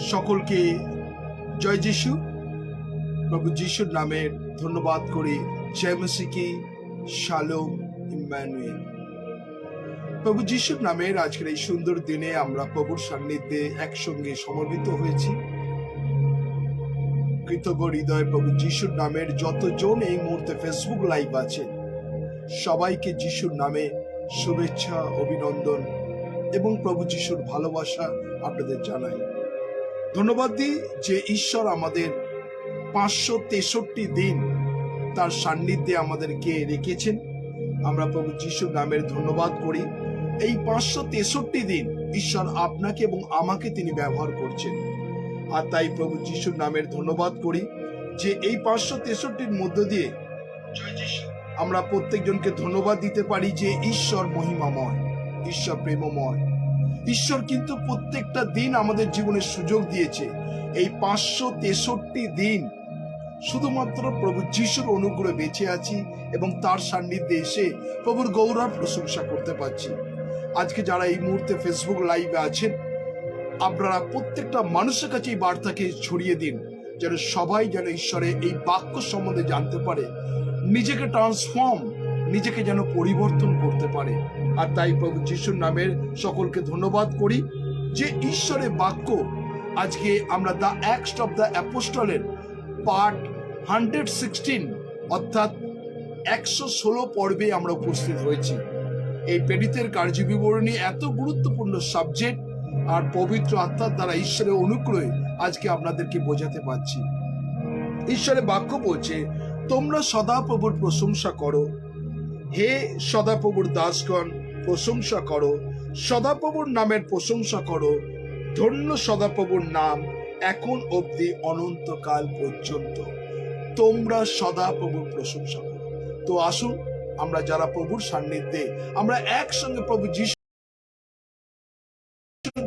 সকলকে জয় যিশু। প্রভু যিশুর নামের ধন্যবাদ করি। জয় মসিকি, শালোম, ইম্মানুয়েল। প্রভু যিশুর নামের আজকের এই সুন্দর দিনে আমরা প্রভুর সান্নিধ্যে একসঙ্গে সমবেত হয়েছি। কৃতজ্ঞ হৃদয় প্রভু যিশুর নামের যতজন এই মুহূর্তে ফেসবুক লাইভ আছে সবাইকে যিশুর নামে শুভেচ্ছা, অভিনন্দন এবং প্রভু যিশুর ভালোবাসা আপনাদের জানাই। ধন্যবাদ দিই যে ঈশ্বর আমাদের 563 দিন তার সান্নিধ্যে আমাদেরকে রেখেছেন। আমরা প্রভু যিশুর নামের ধন্যবাদ করি। এই 563 দিন ঈশ্বর আপনাকে এবং আমাকে তিনি ব্যবহার করছেন, আর তাই প্রভু যিশুর নামের ধন্যবাদ করি যে এই 563-র মধ্য দিয়ে আমরা প্রত্যেকজনকে ধন্যবাদ দিতে পারি যে ঈশ্বর মহিমাময়, ঈশ্বর প্রেমময়। ঈশ্বর কিন্তু প্রত্যেকটা দিন আমাদের জীবনে সুযোগ দিয়েছে। এই 563 দিন শুধুমাত্র প্রভু যিশুর অনুগ্রহে বেঁচে আছি এবং তার সান্নিধ্যে এসে প্রভুর গৌরব প্রশংসা করতে পারছি। আজকে যারা এই মুহূর্তে ফেসবুক লাইভে আছেন, আপনারা প্রত্যেকটা মানুষের কাছে এই বার্তাকে ছড়িয়ে দিন, যেন সবাই যেন ঈশ্বরের এই বাক্য সম্বন্ধে জানতে পারে, নিজেকে ট্রান্সফর্ম, নিজেকে যেন পরিবর্তন করতে পারে। আর তাই প্রভু যিশুর নামের সকলকে ধন্যবাদ করি যে ঈশ্বরের বাক্য আজকে আমরা দ্য অ্যাক্টস অফ দ্য অ্যাপোস্টলের পার্ট 116 অর্থাৎ 116 পর্বে আমরা উপস্থিত হয়েছি। এই প্রেরিতের কার্যবিবরণী এত গুরুত্বপূর্ণ সাবজেক্ট আর পবিত্র আত্মার দ্বারা ঈশ্বরের অনুগ্রহে আজকে আপনাদেরকে বোঝাতে পারছি। ঈশ্বরের বাক্য বলছে, তোমরা সদাপ্রভুর প্রশংসা করো, হে সদাপ্রভুর দাসগণ প্রশংসা করো, সদাপ্রভুর নামের প্রশংসা করো, ধন্য সদাপ্রভুর নাম এখন অবধি অনন্তকাল পর্যন্ত। তোমরা সদাপ্রভুর প্রশংসা করো। তো আসুন আমরা যারা প্রভুর সান্নিধ্যে আমরা একসঙ্গে প্রভু যিশু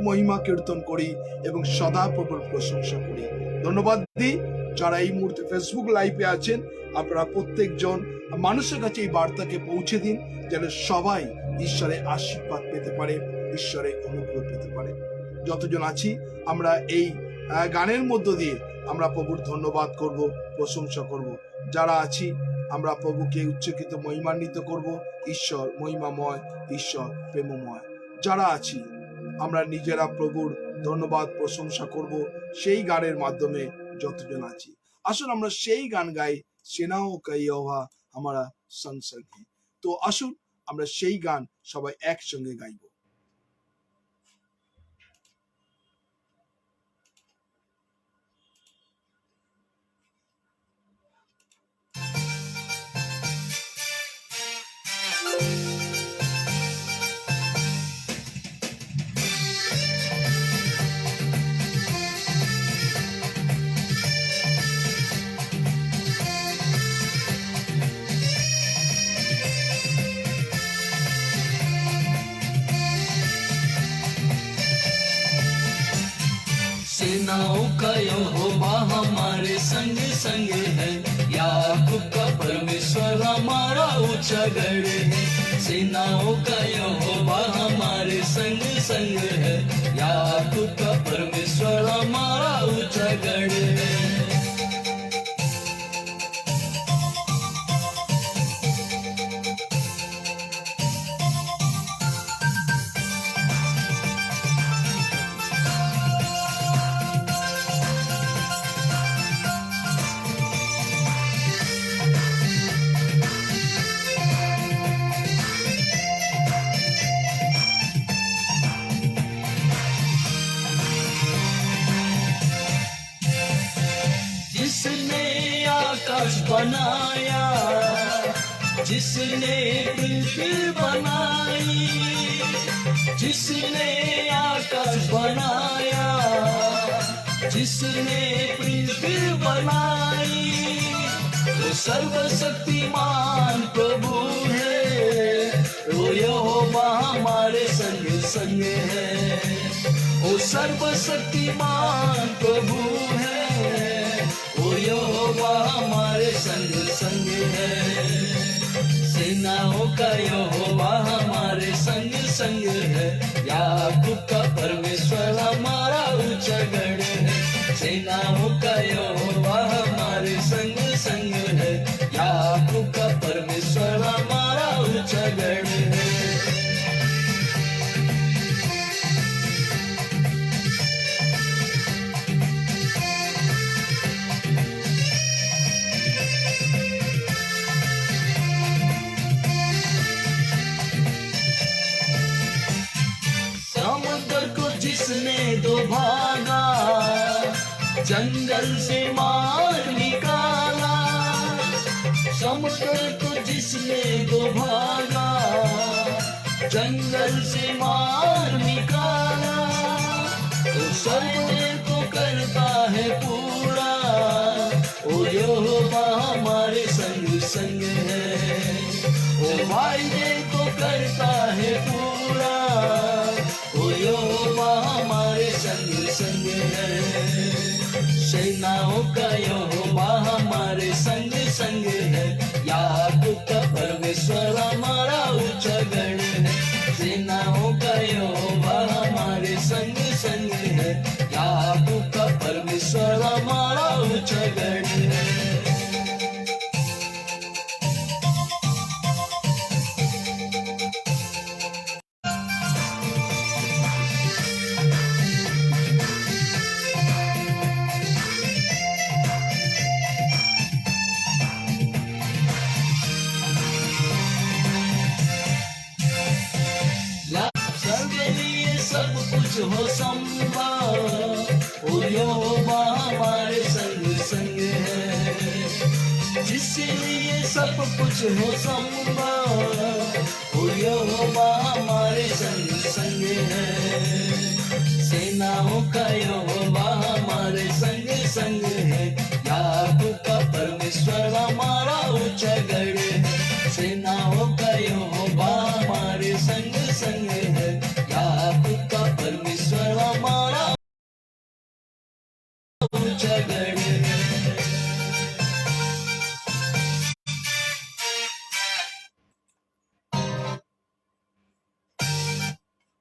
মহিমা কীর্তন করি এবং সদাপ্রভুর প্রশংসা করি। ধন্যবাদ দিই যারা এই মুহূর্তে ফেসবুক লাইভে আছেন, আপনারা প্রত্যেকজন মানুষের কাছে এই বার্তাকে পৌঁছে দিন, যেন সবাই ঈশ্বরের আশীর্বাদ পেতে পারে, ঈশ্বরের অনুগ্রহ পেতে পারে। যতজন আছি আমরা এই গানের মধ্য দিয়ে আমরা প্রভুর ধন্যবাদ করব, প্রশংসা করব। যারা আছি আমরা প্রভুকে উচ্চকিত মহিমান্বিত করব। ঈশ্বর মহিমাময়, ঈশ্বর প্রেমময়। যারা আছি আমরা নিজেরা প্রভুর ধন্যবাদ প্রশংসা করব সেই গানের মাধ্যমে। যতজন আছি আসুন আমরা সেই গান গাই, সেনাও কাইয়হা আমরা সংসর্গ। তো আসুন আমরা সেই গান সবাই একসঙ্গে গাইব। सेनाओं का यहोवा हमारे संग संग है, याकूब का परमेश्वर हमारा ऊंचा गढ़ है। सेनाओं का यहोवा हमारे संग संग है, याकूब का परमेश्वर हमारा ऊंचा गढ़ है। जिसने आकाश बनाया, जिसने पृथ्वी बनाई, जिसने आकाश बनाया, जिसने पृथ्वी बनाई, वो सर्वशक्तिमान प्रभु है, वो यहोवा हमारे संग संग है। वो सर्वशक्तिमान प्रभु है, वो यहोवा हमारे संग संग है। सेनाओं का यहोवा हमारे संग संग है, याकूब का परमेश्वर हमारा ऊंचा गढ़ है। जिसने दो भागा, जंगल से मार निकाला। समुद्र को जिसने दो भागा, जंगल से मार निकाला। तो सर्वने को करता है पूरा, ओ यहोवा हमारे संग संग है। ओ वायदे को करता है पूरा, ओ यहोवा हमारे संग संग है। सेनाओं का यहोवा हमारे संग संग है। याकूब का परमेश्वर हमारा ऊंचा गढ़ है। सेनाओं का यहोवा हमारे संग संग है। याकूब का परमेश्वर हमारा ऊंचा गढ़ है। सबके लिए सब कुछ हो संभव, ओ यहोवा हमारे संग संग है। जिसके लिए सब कुछ हो संभव, ओ यहोवा हमारे संग संग है। सेनाओं का यहोवा हमारे संग संग है। याकूब का परमेश्वर हमारा ऊंचा गढ़ है। सेनाओं का यहोवा हमारे संग संग है। याकूब का परमेश्वर हमारा ऊंचा गढ़ है।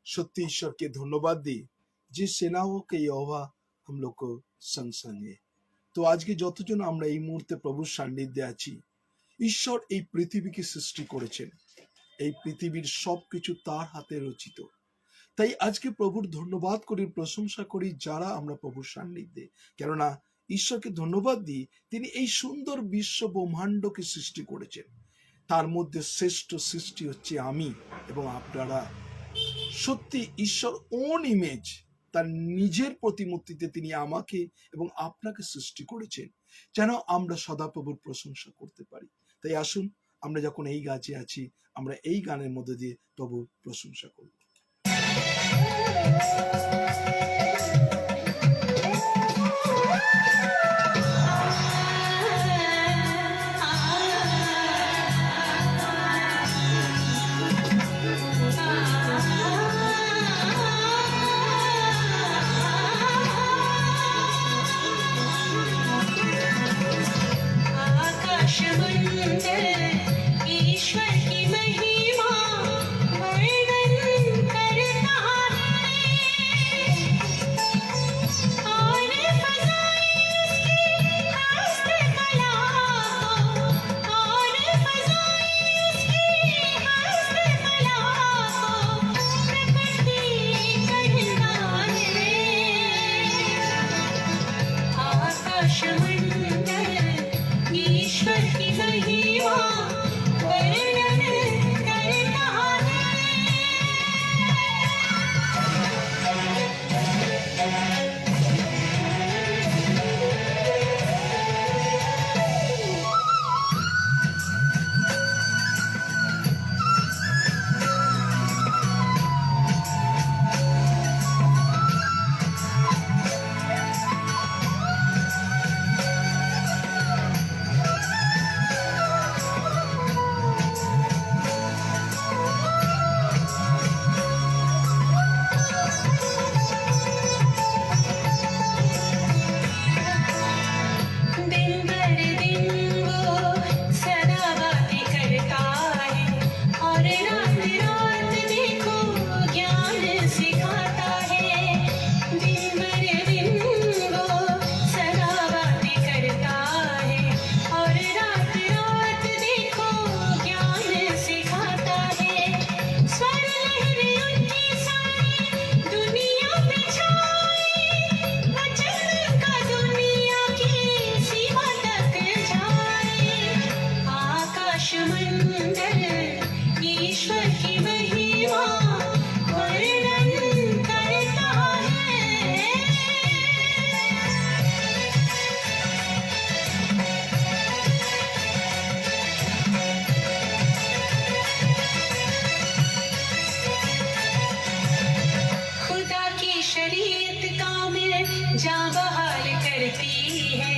সত্যি ঈশ্বরকে ধন্যবাদ দিই যে সেনাওকে ইয়োহা हम लोग को संग संग है। তো আজকে যতজন আমরা এই মুহূর্তে প্রভুর সান্নিধ্যে আছি, ঈশ্বর এই পৃথিবীকে সৃষ্টি করেছেন। এই পৃথিবীর সবকিছু তার হাতে রচিত। তাই আজকে প্রভুর ধন্যবাদ করি, প্রশংসা করি যারা আমরা প্রভুর সান্নিধ্যে। কেননা ঈশ্বরকে ধন্যবাদ দিই, তিনি এই সুন্দর বিশ্ব ব্রহ্মাণ্ডকে সৃষ্টি করেছেন। তার মধ্যে শ্রেষ্ঠ সৃষ্টি হচ্ছে আমি এবং আপনারা। সত্যি ঈশ্বর ওন ইমেজ, তার নিজের প্রতিমূর্তিতে তিনি আমাকে এবং আপনাকে সৃষ্টি করেছেন যেন আমরা সদাপ্রভুর প্রশংসা করতে পারি। তাই আসুন আমরা যখন এই গাছে আছি, আমরা এই গানের মধ্যে দিয়ে প্রভুর প্রশংসা করব। आकाश मंडल ईश्वर की महिमा वर्णन करता है। शरीयत कामिल जाँ बहाल करती है।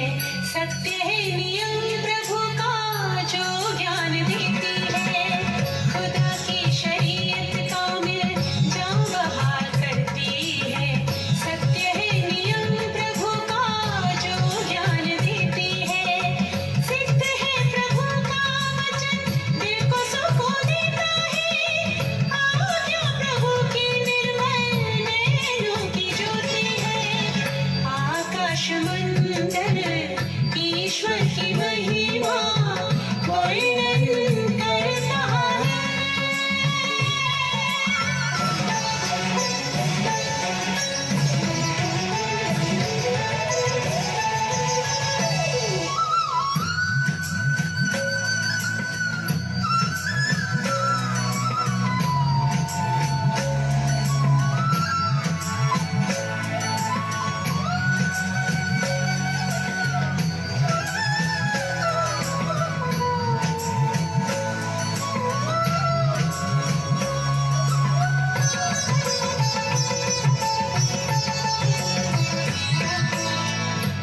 सत्य है नियम प्रभु का जो ज्ञान देती है। खुदा की शरीयत कामिल जाँ बहाल करती है। सत्य है नियम प्रभु का जो ज्ञान देती है। सिद्ध है प्रभु का वचन दिल को सुकून देता है। आज्ञा प्रभु की निर्मल नैनों की ज्योति है। आकाश मंडल ईश्वर की महिमा वर्णन करता है।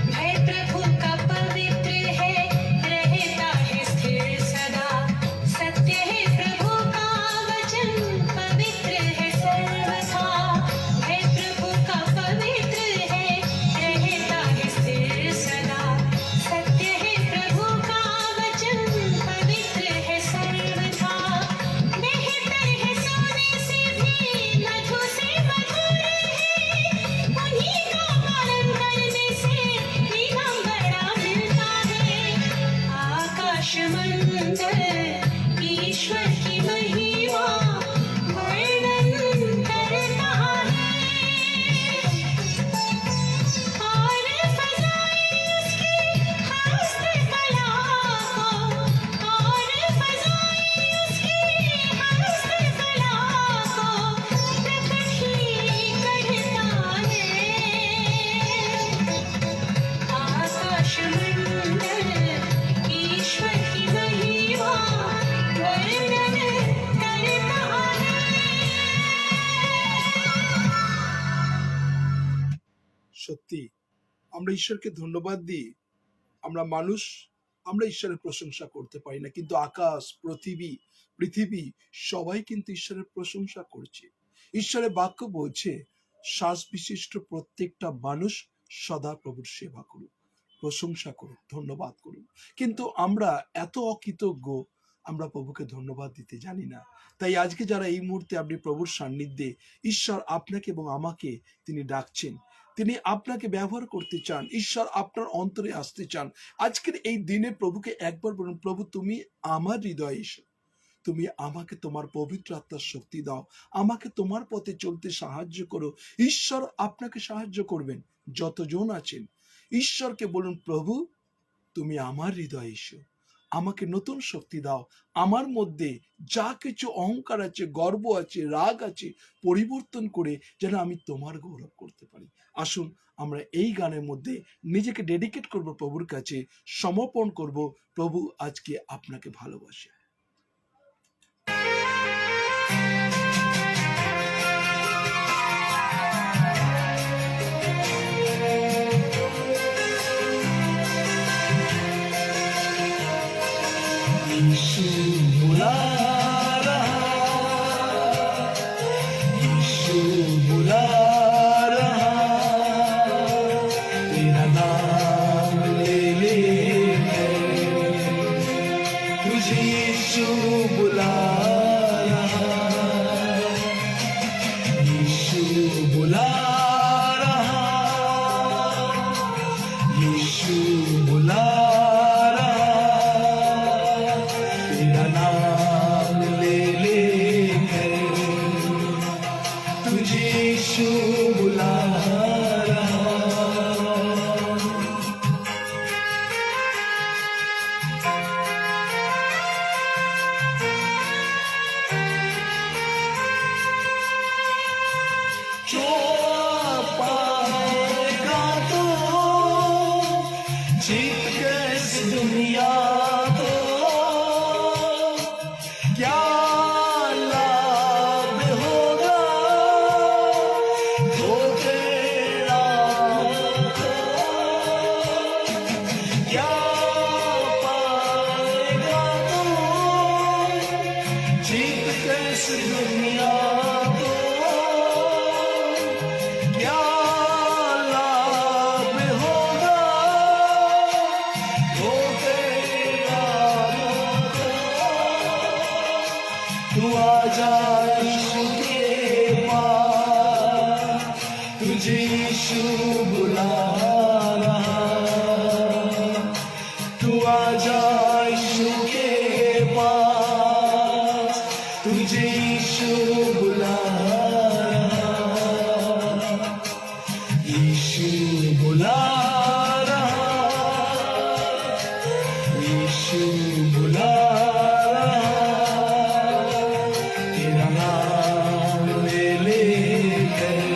भय प्रभु का पवित्र है, रहता है स्थिर सदा। सत्य है प्रभु का वचन, पवित्र है सर्वथा। भय प्रभु का पवित्र है, रहता है स्थिर सदा। सत्य है प्रभु का वचन, पवित्र है सर्वथा। बेहतर है सोने से भी, मधु से मधुर है। उन्हीं का पालन करने से इनाम बड़ा मिलता है। आकाश मंडल ईश्वर की महिमा वर्णन करता है। और फजाएं उसकी हस्तकला को, और फजाएं उसकी हस्तकला को प्रकट ही करता है। आकाश मंडल ईश्वर की महिमा वर्णन करता है। সত্যি আমরা ঈশ্বরকে ধন্যবাদ দিই। আমরা মানুষ, আমরা ঈশ্বরের প্রশংসা করতে পারি না, কিন্তু আকাশ, পৃথিবী সবাই কিন্তু ঈশ্বরের প্রশংসা করছে। ঈশ্বরের বাক্য বলছে, শ্বাস বিশিষ্ট প্রত্যেকটা মানুষ সদা প্রভুর সেবা করুক, প্রশংসা করুক, ধন্যবাদ করুক। কিন্তু আমরা এত অকৃতজ্ঞ, আমরা প্রভুকে ধন্যবাদ দিতে জানি না। তাই আজকে যারা এই মুহূর্তে আপনি প্রভুর সান্নিধ্যে, ঈশ্বর আপনাকে এবং আমাকে তিনি ডাকছেন, তিনি আপনাকে ব্যবহার করতে চান, ঈশ্বর আপনার অন্তরে আসতে চান। আজকের এই দিনে প্রভুকে একবার বলুন, প্রভু তুমি আমার হৃদয়ে এসো, তুমি আমাকে তোমার পবিত্র আত্মার শক্তি দাও, আমাকে তোমার পথে চলতে সাহায্য করো। ঈশ্বর আপনাকে সাহায্য করবেন। যতজন আছেন ঈশ্বরকে বলুন, প্রভু তুমি আমার হৃদয়ে এসো, আমাকে নতুন শক্তি দাও। আমার মধ্যে যা কিছু অহংকার আছে, গর্ব আছে, রাগ আছে, পরিবর্তন করে যেন আমি তোমার গৌরব করতে পারি। আসুন আমরা এই গানের মধ্যে নিজেকে ডেডিকেট করব, প্রভুর কাছে সমর্পণ করব। প্রভু আজকে আপনাকে ভালোবাসে। यीशु बुला रहा, यीशु बुला रहा, तेरा नाम ले लेकर तुझे यीशु बुला रहा, यीशु बुला रहा, यीशु बुला रहा, तेरा नाम ले लेकर तुझे यीशु बुला रहा। जो पाएगा तो जीत गए इस दुनिया को, क्या लाभ होगा धोखे आजा यीशु के पास, तुझे यीशु बुला रहा। तू आजा यीशु के पास, तुझे यीशु बुला रहा। यीशु बुला रहा, यीशु बुला रहा। तेरा नाम ले लेकर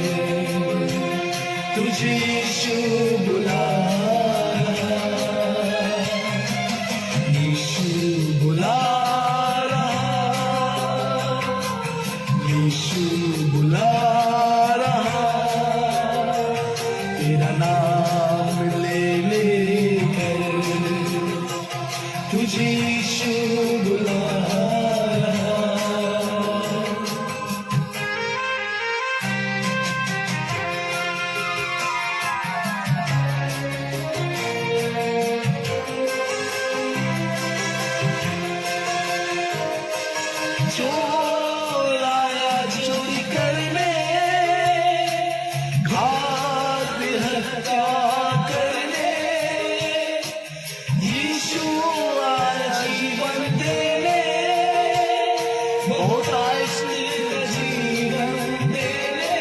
तुझे यीशु बुला रहा। यीशु बुला रहा, यीशु बुला रहा। तेरा नाम ले लेकर तुझे यीशु बुला रहा। चोर आया चोरी करने, घात हत्या करने, यीशु आया जीवन देने, बहुतायश जीवन देने।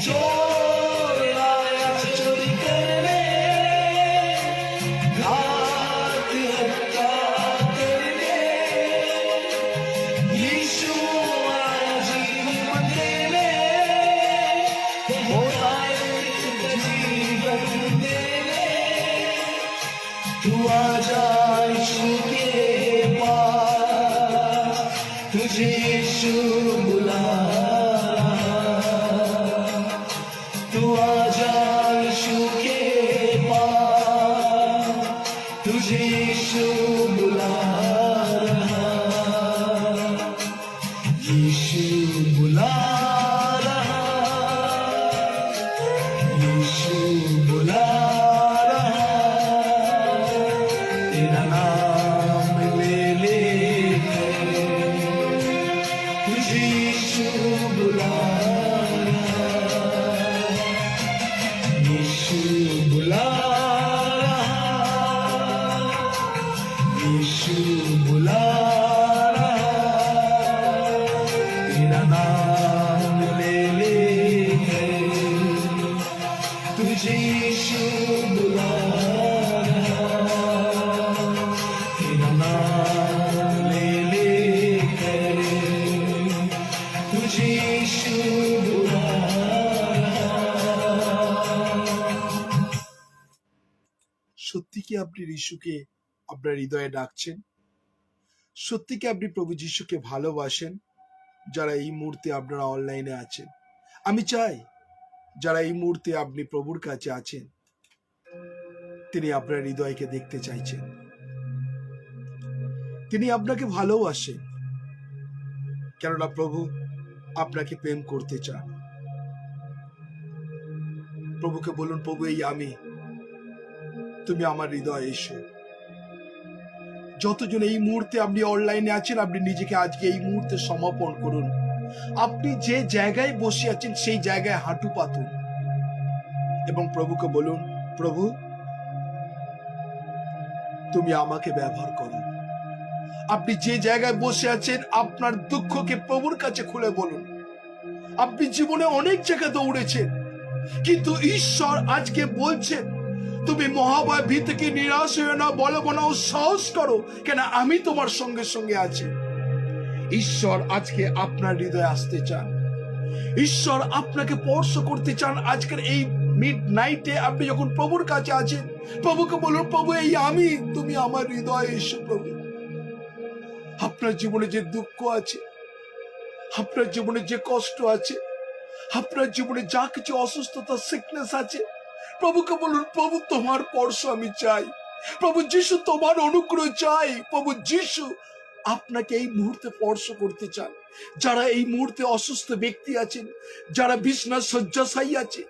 चोर आया चोरी करने, घात हत्या करने, यीशु आया जीवन देने, बहुतायश जीवन देने। तू आजा यीशु के पास, तुझे यीशु बुला रहा। तू आजा यीशु के पास, तुझे यीशु बुला रहा। यीशु बुला रहा, यीशु बुला रहा। तेरा नाम ले लेकर तुझे यीशु बुला रहा। यीशु बुला रहा, यीशु बुला रहा। तेरा नाम ले लेकर तुझे यीशु बुला रहा। तेरा नाम ले लेकर तुझे यीशु बुला रहा। সত্যি কি আপনি যিশুকে আপনার হৃদয়ে ডাকছেন? সত্যি কি আপনি প্রভু যিশুকে ভালোবাসেন? যারা এই মুহূর্তে আপনারা অনলাইনে আছেন, আমি চাই যারা এই মুহূর্তে আপনি প্রভুর কাছে আছেন, তিনি আপনার হৃদয়কে দেখতে চাইছেন। তিনি আপনাকে ভালোবাসেন, কেননা প্রভু আপনাকে প্রেম করতে চান। প্রভুকে বলুন, প্রভু এই আমি, তুমি আমার হৃদয়ে এসো। যতজন এই মুহূর্তে আপনি অনলাইনে আছেন, আপনি নিজেকে আজকে এই মুহূর্তে সমর্পণ করুন। আপনি যে জায়গায় বসে আছেন সেই জায়গায় হাঁটু পাতুন এবং প্রভুকে বলুন, প্রভু তুমি আমাকে ব্যবহার করো। আপনি যে জায়গায় বসে আছেন আপনার দুঃখকে প্রভুর কাছে খুলে বলুন। আপনি জীবনে অনেক জায়গা দৌড়েছেন, কিন্তু ঈশ্বর আজকে বলছেন, তুমি মহাভয় ভীত থেকে নিরাশ হয়ে না, বলো বানাও, সাহস করো, কেন আমি তোমার সঙ্গে সঙ্গে আছি। ঈশ্বর আজকে আপনার হৃদয়ে আসতে চান। ঈশ্বর আপনাকে স্পর্শ করতে চান। আজকের এই মিড নাইটে আপনি যখন প্রভুর কাছে আছেন, প্রভুকে বলুন, প্রভু এই আমি, তুমি আমার হৃদয়ে এসো। প্রভু আপনার জীবনে যে দুঃখ আছে, আপনার জীবনে যে কষ্ট আছে, আপনার জীবনে যা কিছু অসুস্থতা সিকনেস আছে, প্রভুকে বলুন, প্রভু তোমার স্পর্শ আমি চাই। প্রভু যিশু তোমার অনুগ্রহ চাই। প্রভু যিশু আপনাকে এই মুহূর্তে স্পর্শ করতে চান। যারা এই মুহূর্তে অসুস্থ ব্যক্তি আছেন, যারা বিছানায় শয্যাশায়ী আছে,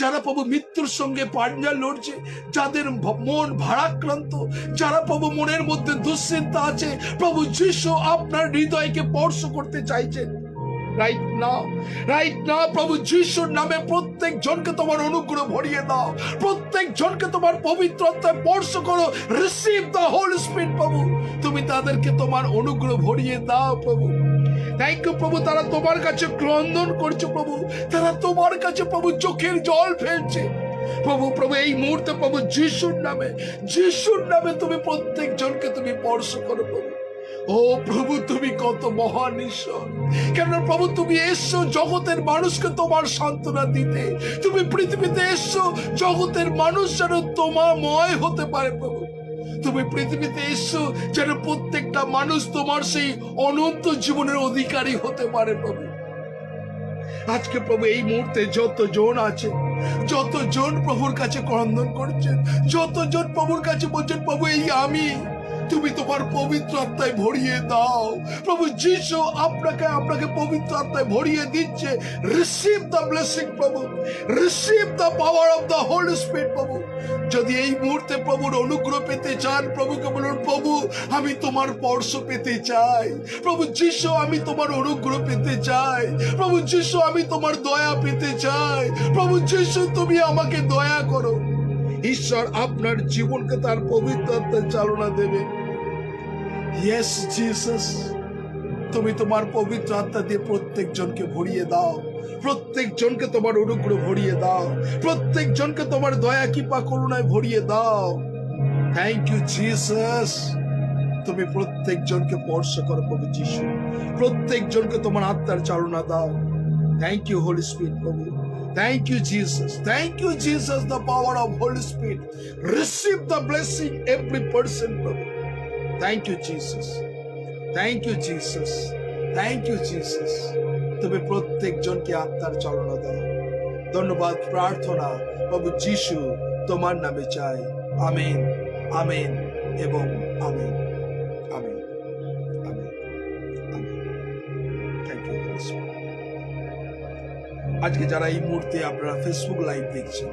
যারা প্রভু মৃত্যুর সঙ্গে পাঞ্জা লড়ছে, যাদের মন ভারাক্রান্ত, যারা প্রভু মনের মধ্যে দুশ্চিন্তা আছে, প্রভু যিশু আপনার হৃদয়কে স্পর্শ করতে চাইছেন। রাইট নাও প্রভু যিশুর নামে প্রত্যেক জনকে তোমার অনুগ্রহ ভরিয়ে দাও, প্রত্যেক জনকে তোমার পবিত্র আত্মায় স্পর্শ করো। রিসিভ দ্য হোলি স্পিরিট প্রভু, তুমি তাদেরকে তোমার অনুগ্রহ ভরিয়ে দাও প্রভু। থ্যাংক ইউ প্রভু, তারা তোমার কাছে ক্রন্দন করছে প্রভু, তারা তোমার কাছে প্রভু চোখের জল ফেলছে প্রভু। এই মুহূর্তে প্রভু যিশুর নামে তুমি প্রত্যেক জনকে তুমি স্পর্শ করো প্রভু। ও প্রভু, তুমি কত মহান ঈশ্বর। কেন প্রভু, তুমি এসছো জগতের মানুষকে তোমার সান্ত্বনা দিতে। তুমি পৃথিবীতে এসছো জগতের মানুষ যেন তোমাময় হতে পারে প্রভু। তুমি পৃথিবীতে এসছো যেন প্রত্যেকটা মানুষ তোমার সেই অনন্ত জীবনের অধিকারী হতে পারে প্রভু। আজকে প্রভু এই মুহূর্তে যতজন প্রভুর কাছে ক্রন্দন করছেন, যতজন প্রভুর কাছে বলছেন প্রভু এই আমি, তুমি তোমার পবিত্র আত্মায় ভরিয়ে দাও প্রভু। যিশু আপনাকে পবিত্র আত্মায় ভরিয়ে দিচ্ছে। রিসিভ দ্য ব্লেসিং প্রভু, receive the power of the Holi spirit প্রভু। যদি এই মুহূর্তে প্রভুর অনুগ্রহ পেতে চান, প্রভুকে বলুন প্রভু আমি তোমার স্পর্শ পেতে চাই। প্রভু যিশু আমি তোমার অনুগ্রহ পেতে চাই। প্রভু যিশু আমি তোমার দয়া পেতে চাই। প্রভু যিশু তুমি আমাকে দয়া করো। ঈশ্বর আপনার জীবনকে তার পবিত্র আত্মায় চালনা দেবে। ইয়েস জিসাস, তুমি তোমার পবিত্র আত্মা দিয়ে প্রত্যেক জনকে ভরিয়ে দাও, প্রত্যেক জনকে তোমার অনুগ্রহ ভরিয়ে দাও, প্রত্যেক জনকে তোমার দয়া কৃপা করুণায় ভরিয়ে দাও। থ্যাংক ইউ জিসাস, তুমি প্রত্যেক জনকে স্পর্শ করো প্রভু যিশু, প্রত্যেক জনকে তোমার আত্মার চালনা দাও। থ্যাংক ইউ হোলি স্পিরিট প্রভু। Thank you, Jesus. Thank you, Jesus, the power of Holy Spirit. Receive the blessing, every person, Prabhu. Thank you, Jesus. Thank you, Jesus. Thank you, Jesus. তুমি প্রত্যেক জনকে আত্মার চালনা দাও। ধন্যবাদ প্রার্থনা প্রভু যিশু তোমার নামে চাই। আমেন, আমেন এবং amen, amen, amen, amen. Thank you, Holy Spirit. আজকে যারা এই মুহূর্তে আপনারা ফেসবুক লাইভ দেখছেন,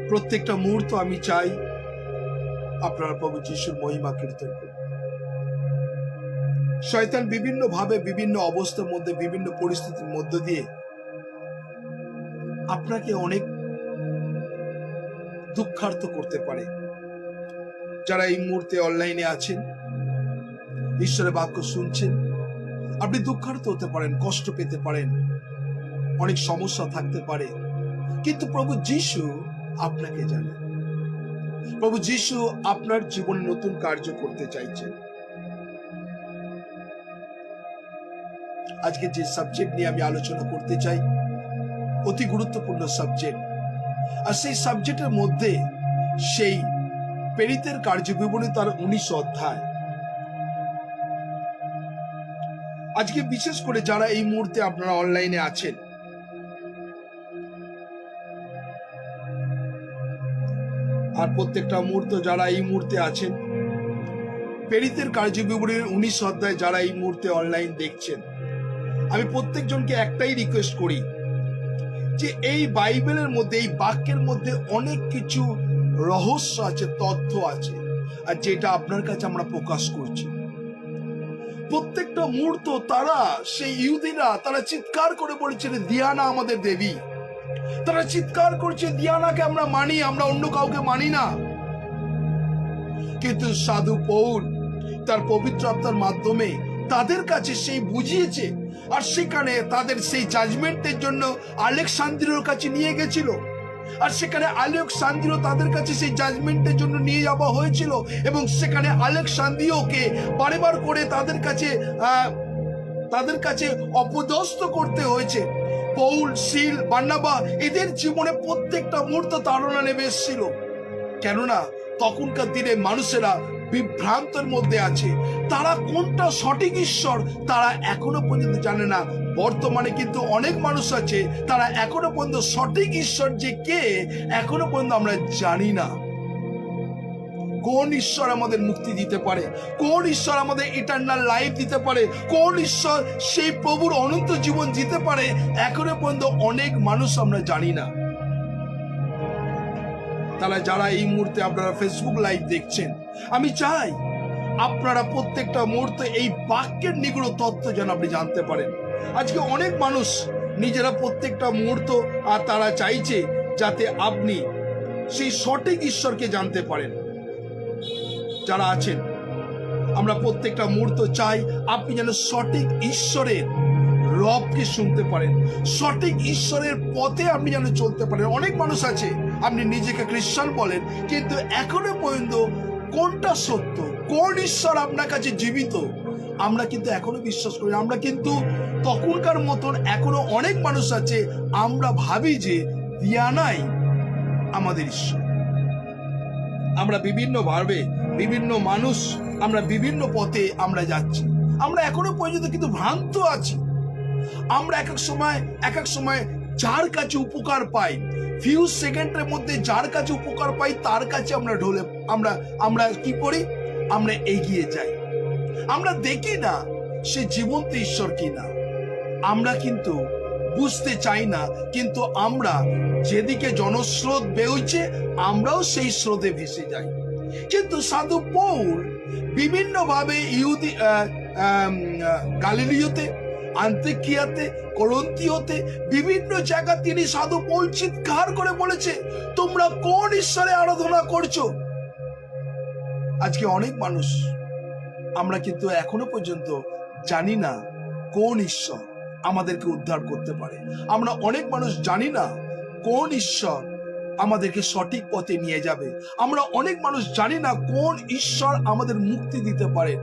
প্রত্যেকটা মুহূর্ত আমি চাই আপনারা প্রভু যিশুর মহিমা কীর্তন করুন। শয়তান বিভিন্ন ভাবে, বিভিন্ন অবস্থার মধ্যে, বিভিন্ন পরিস্থিতির মধ্য দিয়ে আপনাকে অনেক দুঃখার্ত করতে পারে। যারা এই মুহূর্তে অনলাইনে আছেন, ঈশ্বরের বাক্য শুনছেন, আপনি দুঃখার্ত হতে পারেন, কষ্ট পেতে পারেন, অনেক সমস্যা থাকতে পারে, কিন্তু প্রভু যিশু আপনাকে জানেন। প্রভু যিশু আপনার জীবনে নতুন কার্য করতে চাইছেন। আজকে যে সাবজেক্ট নিয়ে আমি আলোচনা করতে চাই অতি গুরুত্বপূর্ণ সাবজেক্ট, আর সেই সাবজেক্টের মধ্যে সেই প্রেরিতের কার্যবিবরণী তার 19 অধ্যায়। আজকে বিশেষ করে যারা এই মুহূর্তে আপনারা অনলাইনে আছেন, আর প্রত্যেকটা মুহূর্ত যারা এই মুহূর্তে আছেন, প্রেরিতের কার্যবিবরণীর 19 অধ্যায় যারা এই মুহূর্তে অনলাইন দেখছেন, আমি প্রত্যেকজনকে একটাই রিকোয়েস্ট করি যে এই বাইবেলের মধ্যে, এই বাক্যের মধ্যে অনেক কিছু রহস্য আছে, তথ্য আছে, আর যেটা আপনার কাছে আমরা প্রকাশ করছি। প্রত্যেকটা মুহূর্ত তারা, সেই ইহুদিরা, তারা চিৎকার করে বলেছিল দিয়ানা আমাদের দেবী। তারা চিৎকার করছে দিয়ানাকে আমরা মানি, আমরা অন্য কাউকে মানি না। কিন্তু সাধু পৌল তার পবিত্র আত্মার মাধ্যমে তাদের কাছে সেই বুঝিয়েছে, আর সেখানে তাদের সেই জাজমেন্টের জন্য আলেকসান্দ্রিয়র কাছে নিয়ে গেছিল, আর সেখানে আলেকসান্দ্রিয় তাদের কাছে সেই জাজমেন্টের জন্য নিয়ে যাওয়া হয়েছিল, এবং সেখানে আলেকসান্দ্রিয়কে বারবার করে তাদের কাছে অপদস্থ করতে হয়েছে। পৌল, সিল, বার্নাবা এদের জীবনে প্রত্যেকটা মুহূর্ত তাড়না নেমে এসেছিল। কেননা তখনকার দিনে মানুষেরা বিভ্রান্তের মধ্যে আছে, তারা কোনটা সঠিক ঈশ্বর তারা এখনো পর্যন্ত জানে না। বর্তমানে কিন্তু অনেক মানুষ আছে, তারা এখনো পর্যন্ত সঠিক ঈশ্বর যে কে এখনো পর্যন্ত আমরা জানি না। কোন ঈশ্বর আমাদের মুক্তি দিতে পারে, কোন ঈশ্বর আমাদের ইটারনাল লাইফ দিতে পারে, কোন ঈশ্বর সেই প্রভুর অনন্ত জীবন দিতে পারে, এখনো পর্যন্ত অনেক মানুষ আমরা জানি না। তাহলে যারা এই মুহূর্তে আপনারা ফেসবুক লাইভ দেখছেন, আমি চাই আপনারা প্রত্যেকটা মুহূর্তে এই বাক্যের নিগুড় তত্ত্ব যেন আপনি জানতে পারেন। আজকে অনেক মানুষ নিজেরা প্রত্যেকটা মুহূর্ত আর তারা চাইছে যাতে আপনি সেই সঠিক ঈশ্বরকে জানতে পারেন। যারা আছেন, আমরা প্রত্যেকটা মুহূর্ত চাই আপনি যেন সঠিক ঈশ্বরের রবকে শুনতে পারেন, সঠিক ঈশ্বরের পথে আপনি যেন চলতে পারেন। অনেক মানুষ আছে, আপনি নিজেকে খ্রিস্টান বলেন, কিন্তু এখনো পর্যন্ত কোনটা সত্য, কোন ঈশ্বর আপনার কাছে জীবিত, আমরা কিন্তু এখনো বিশ্বাস করি। আমরা কিন্তু তখনকার মতন এখনো অনেক মানুষ আছে, আমরা ভাবি যে দিয়ানাই আমাদের ঈশ্বর। আমরা বিভিন্ন ভাবে, বিভিন্ন মানুষ, আমরা বিভিন্ন পথে আমরা যাচ্ছি। আমরা এখনো পর্যন্ত কিন্তু ভ্রান্ত আছি। আমরা এক এক সময় যার কাছে উপকার পাই, ফিউ সেকেন্ডের মধ্যে যার কাছে উপকার পাই তার কাছে আমরা ঢলে আমরা কি করি, আমরা এগিয়ে যাই। আমরা দেখি না সে জীবন্ত ঈশ্বর কিনা, আমরা কিন্তু বুঝতে চাই না, কিন্তু আমরা যেদিকে জনস্রোত বেউছে আমরাও সেই স্রোতে ভেসে যাই। কিন্তু সাধু পৌল বিভিন্ন ভাবে গালিলিওতে, আন্তিকিয়াতে, করন্থিওতে, বিভিন্ন জায়গা তিনি সাধু পৌল চিৎকার করে বলেছে, তোমরা কোন ঈশ্বরে আরাধনা করছো। আজকে অনেক মানুষ আমরা কিন্তু এখনো পর্যন্ত জানি না কোন ঈশ্বর আমাদেরকে উদ্ধার করতে পারে। আমরা অনেক মানুষ জানি না কোন ঈশ্বর আমাদেরকে সঠিক পথে নিয়ে যাবে। আমরা অনেক মানুষ জানি না কোন ঈশ্বর আমাদের মুক্তি দিতে পারে,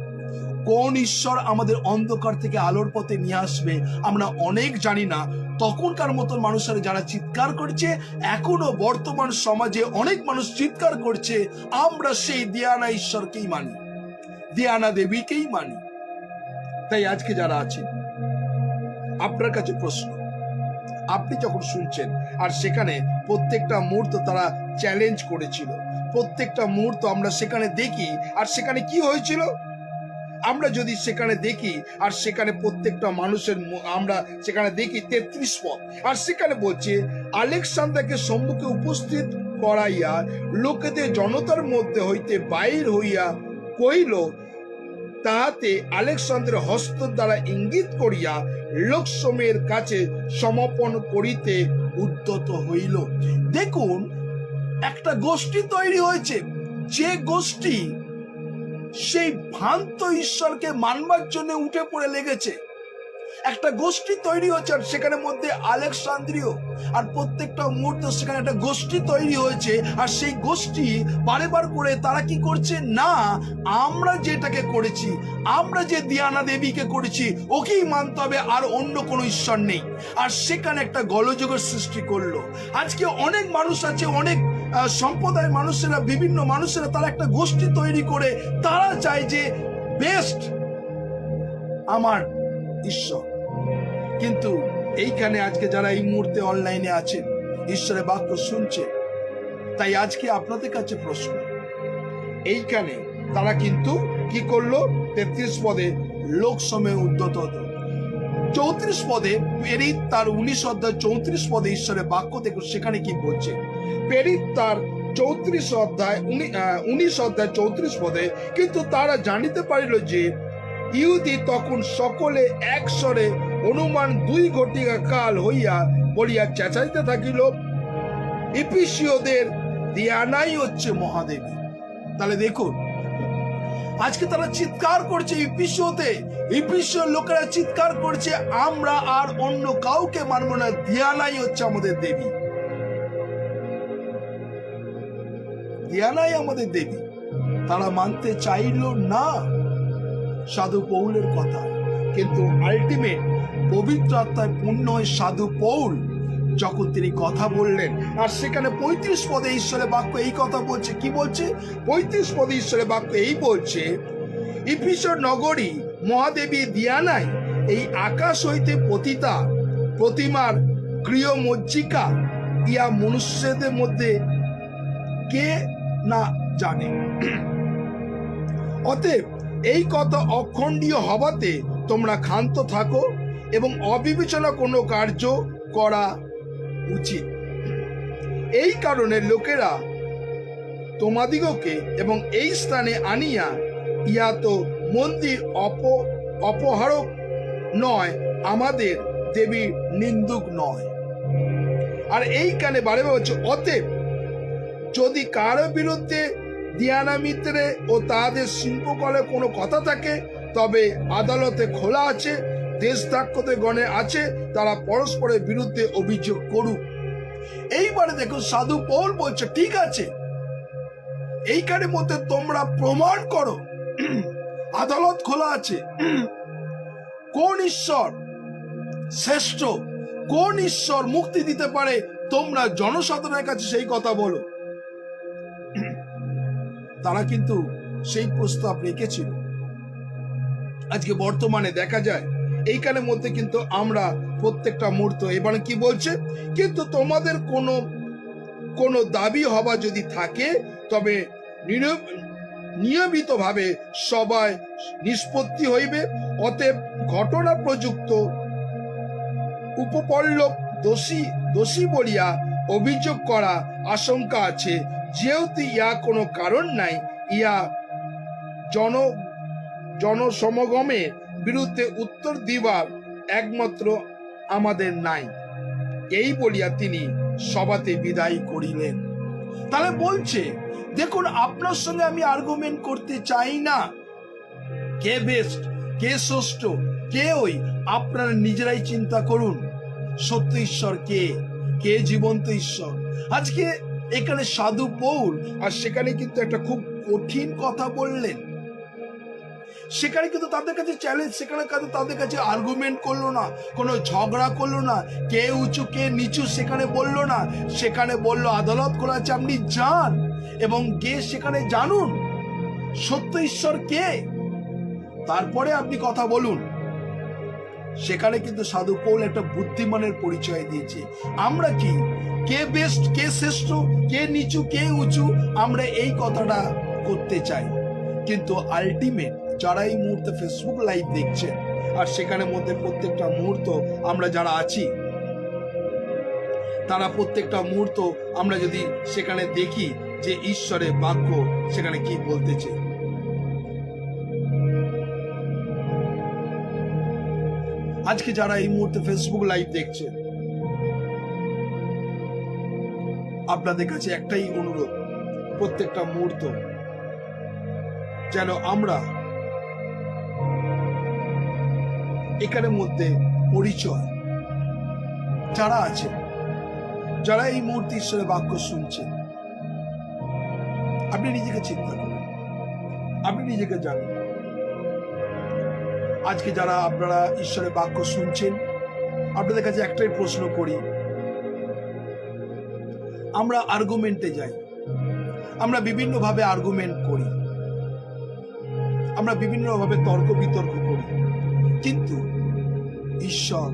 কোন ঈশ্বর আমাদের অন্ধকার থেকে আলোর পথে নিয়ে আসবে, আমরা অনেক জানি না। তখনকার মতন মানুষেরা যারা চিৎকার করছে, এখনো বর্তমান সমাজে অনেক মানুষ চিৎকার করছে, আমরা সেই দিয়ানা ঈশ্বরকেই মানি, দিয়ানা দেবীকেই মানি। তাই আজকে যারা আছেন, আপনার কাছে প্রশ্ন, আপনি যখন শুনছেন, আর সেখানে প্রত্যেকটা মুহূর্ত তারা চ্যালেঞ্জ করেছিল, প্রত্যেকটা মুহূর্ত আমরা সেখানে দেখি, আর সেখানে কি হয়েছিল আমরা যদি সেখানে দেখি, আর সেখানে প্রত্যেকটা মানুষের আমরা সেখানে দেখি 33 পদ, আর সেখানে বলছে আলেকজান্দ্রকে সম্মুখে উপস্থিত করাইয়া লোকেদের জনতার মধ্যে হইতে বাহির হইয়া কইল, তাহাতে আলেকজান্দ্রের হস্ত দ্বারা ইঙ্গিত করিয়া লোকসমের কাছে সমাপন করিতে উদ্যত হইল। দেখুন, একটা গোষ্ঠী তৈরি হয়েছে, যে গোষ্ঠী সেই ভ্রান্ত ঈশ্বরকে মানবার জন্য উঠে পড়ে লেগেছে। একটা গোষ্ঠী তৈরি হচ্ছে, আর সেখানে মধ্যে আলেকজান্দ্রীয়, আর প্রত্যেকটা মুহূর্তে সেখানে একটা গোষ্ঠী তৈরি হয়েছে, আর সেই গোষ্ঠী বারেবার করে তারা কি করছে না, আমরা যেটাকে করেছি, আমরা যে দিয়ানা দেবীকে করেছি ওকেই মানতে হবে, আর অন্য কোনো ঈশ্বর নেই। আর সেখানে একটা গোলযোগের সৃষ্টি করলো। আজকে অনেক মানুষ আছে, অনেক সম্প্রদায়ের মানুষেরা, বিভিন্ন মানুষেরা তারা একটা গোষ্ঠী তৈরি করে তারা চায় যে বেস্ট আমার ঈশ্বর। কিন্তু এইখানে আজকে যারা এই মুহূর্তে অনলাইনে আছেন, ঈশ্বরের বাক্য শুনছে, তাই আজকে আপনাদের কাছে প্রশ্ন, এইখানে তারা কিন্তু কি করলো, 33 পদে লোক সময়ে উদ্যত হতো। 34 পদে পেরিত তার 19 অধ্যায় 34 পদে ঈশ্বরের বাক্য দেখুন, সেখানে কি বলছে। পেরিত তার 34 অধ্যায় 19 অধ্যায় 34 পদে, কিন্তু তারা জানিতে পারিল যে ইহুদি তখন সকলে এক স্বরে অনুমান 2 ঘটিকা কাল হইয়া বলিয়া চেঁচাইতে থাকিল, ইফিসীয়দের দিয়ানাই হচ্ছে মহাদেবী। তাহলে দেখুন, আজকে তারা চিৎকার করছে ইফিসীয় লোকেরা চিৎকার করছে, আমরা আর অন্য কাউকে মানব না, দিয়ানাই হচ্ছে আমাদের দেবী, দিয়ানাই আমাদের দেবী। তারা মানতে চাইল না সাধু পৌলের কথা, কিন্তু আলটিমেট পবিত্র আত্মায় পূর্ণ হয়ে সাধু পৌল যখন তিনি কথা বললেন, আর সেখানে 35 পদে ঈশ্বরের বাক্য এই কথা বলছে। কি বলছে? 35 পদে ঈশ্বরের বাক্য এই বলছে, ইফিসর নগরী মহাদেবী দিয়ানাই এই আকাশ হইতে পতিতা প্রতিমার গৃহমজ্জিকা ইয়া মনুষ্যদের মধ্যে কে না জানে। অতএব এই কথা অখণ্ডীয় হবাতে তোমরা ক্ষান্ত থাকো এবং অবিবেচনা কোনো কার্য করা উচিত। এই কারণে লোকেরা তোমাদিগকে এবং এই স্থানে আনিয়া ইয়া তো মন্দির অপহারক নয়, আমাদের দেবীর নিন্দুক নয়। আর এইখানে বারে হচ্ছে, অতএব যদি কারো বিরুদ্ধে দিয়ানা মিত্রে ও তাদের শিল্পকলে কোনো কথা থাকে, তবে আদালতে খোলা আছে, দেশদাক্ষতে গণে আছে, তারা পরস্পরের বিরুদ্ধে অভিযোগ করুক। এইবারে দেখো সাধু পৌল বলছে, ঠিক আছে, এইখানের মধ্যে তোমরা প্রমাণ করো, আদালত খোলা আছে, কোন ঈশ্বর শ্রেষ্ঠ, কোন ঈশ্বর মুক্তি দিতে পারে, তোমরা জনসাধারণের কাছে সেই কথা বলো। তারা কিন্তু সেই প্রস্তাব রেখেছিল। আজকে বর্তমানে দেখা যায় এইখানের মধ্যে কিন্তু আমরা প্রত্যেকটা মুহূর্ত, এবার কি বলছে, কিন্তু তোমাদের কোনো দাবি হওয়া যদি থাকে, তবে নিয়মিতভাবে সবাই নিষ্পত্তি হইবে। অতএব ঘটনা প্রযুক্ত উপপল্লব দোষী বলিয়া অভিযোগ করা আশঙ্কা আছে, যেহেতু ইয়া কোনো কারণ নাই, ইয়া জনসমাগমের বিরুদ্ধে উত্তর দিবার একমাত্র আমাদের নাই। এই বলিয়া তিনি সভাতে বিদায় করিলেন। তাহলে বলছে, দেখুন, আপনার সঙ্গে আমি আর্গুমেন্ট করতে চাই না, কে বেস্ট, কে শ্রেষ্ঠ, কে ওই, আপনারা নিজেরাই চিন্তা করুন, সত্য ঈশ্বর কে, কে জীবন্ত ঈশ্বর। আজকে এখানে সাধু পৌল, আর সেখানে কিন্তু একটা খুব কঠিন কথা বললেন। সেখানে কিন্তু তাদের কাছে চ্যালেঞ্জ, সেখানে তাদের কাছে আর্গুমেন্ট করলো না, কোনো ঝগড়া করলো না, কে উঁচু কে নিচু সেখানে বললো না। সেখানে বললো আদালত করা আছে, আপনি যান এবং কে সেখানে জানুন সত্য ঈশ্বর কে, তারপরে আপনি কথা বলুন। সেখানে কিন্তু সাধু পৌল একটা বুদ্ধিমানের পরিচয় দিয়েছে। আমরা কি, কে বেস্ট, কে শ্রেষ্ঠ, কে নিচু, কে উঁচু, আমরা এই কথাটা করতে চাই। কিন্তু আলটিমেট যারা এই মুহূর্তে ফেসবুক লাইভ দেখছেন, আর সেখানে মধ্যে প্রত্যেকটা মুহূর্ত আমরা যারা আছি, তারা প্রত্যেকটা মুহূর্ত আমরা যদি সেখানে দেখি যে ঈশ্বরের বাক্য সেখানে কি বলতেছে। আজকে যারা এই মুহূর্তে ফেসবুক লাইভ দেখছেন, আপনাদের কাছে একটাই অনুরোধ, প্রত্যেকটা মুহূর্ত যেন আমরা এখানের মধ্যে পরিচয় যারা আছে, যারা এই মুহূর্তে ঈশ্বরের বাক্য শুনছেন, আপনি নিজেকে চিন্তা করুন, আপনি নিজেকে জানুন। আজকে যারা আপনারা ঈশ্বরের বাক্য শুনছেন, আপনাদের কাছে একটাই প্রশ্ন করি, আমরা আর্গুমেন্টে যাই, আমরা বিভিন্ন ভাবে আর্গুমেন্ট করি, আমরা বিভিন্ন ভাবে তর্ক বিতর্ক করি, কিন্তু ঈশ্বর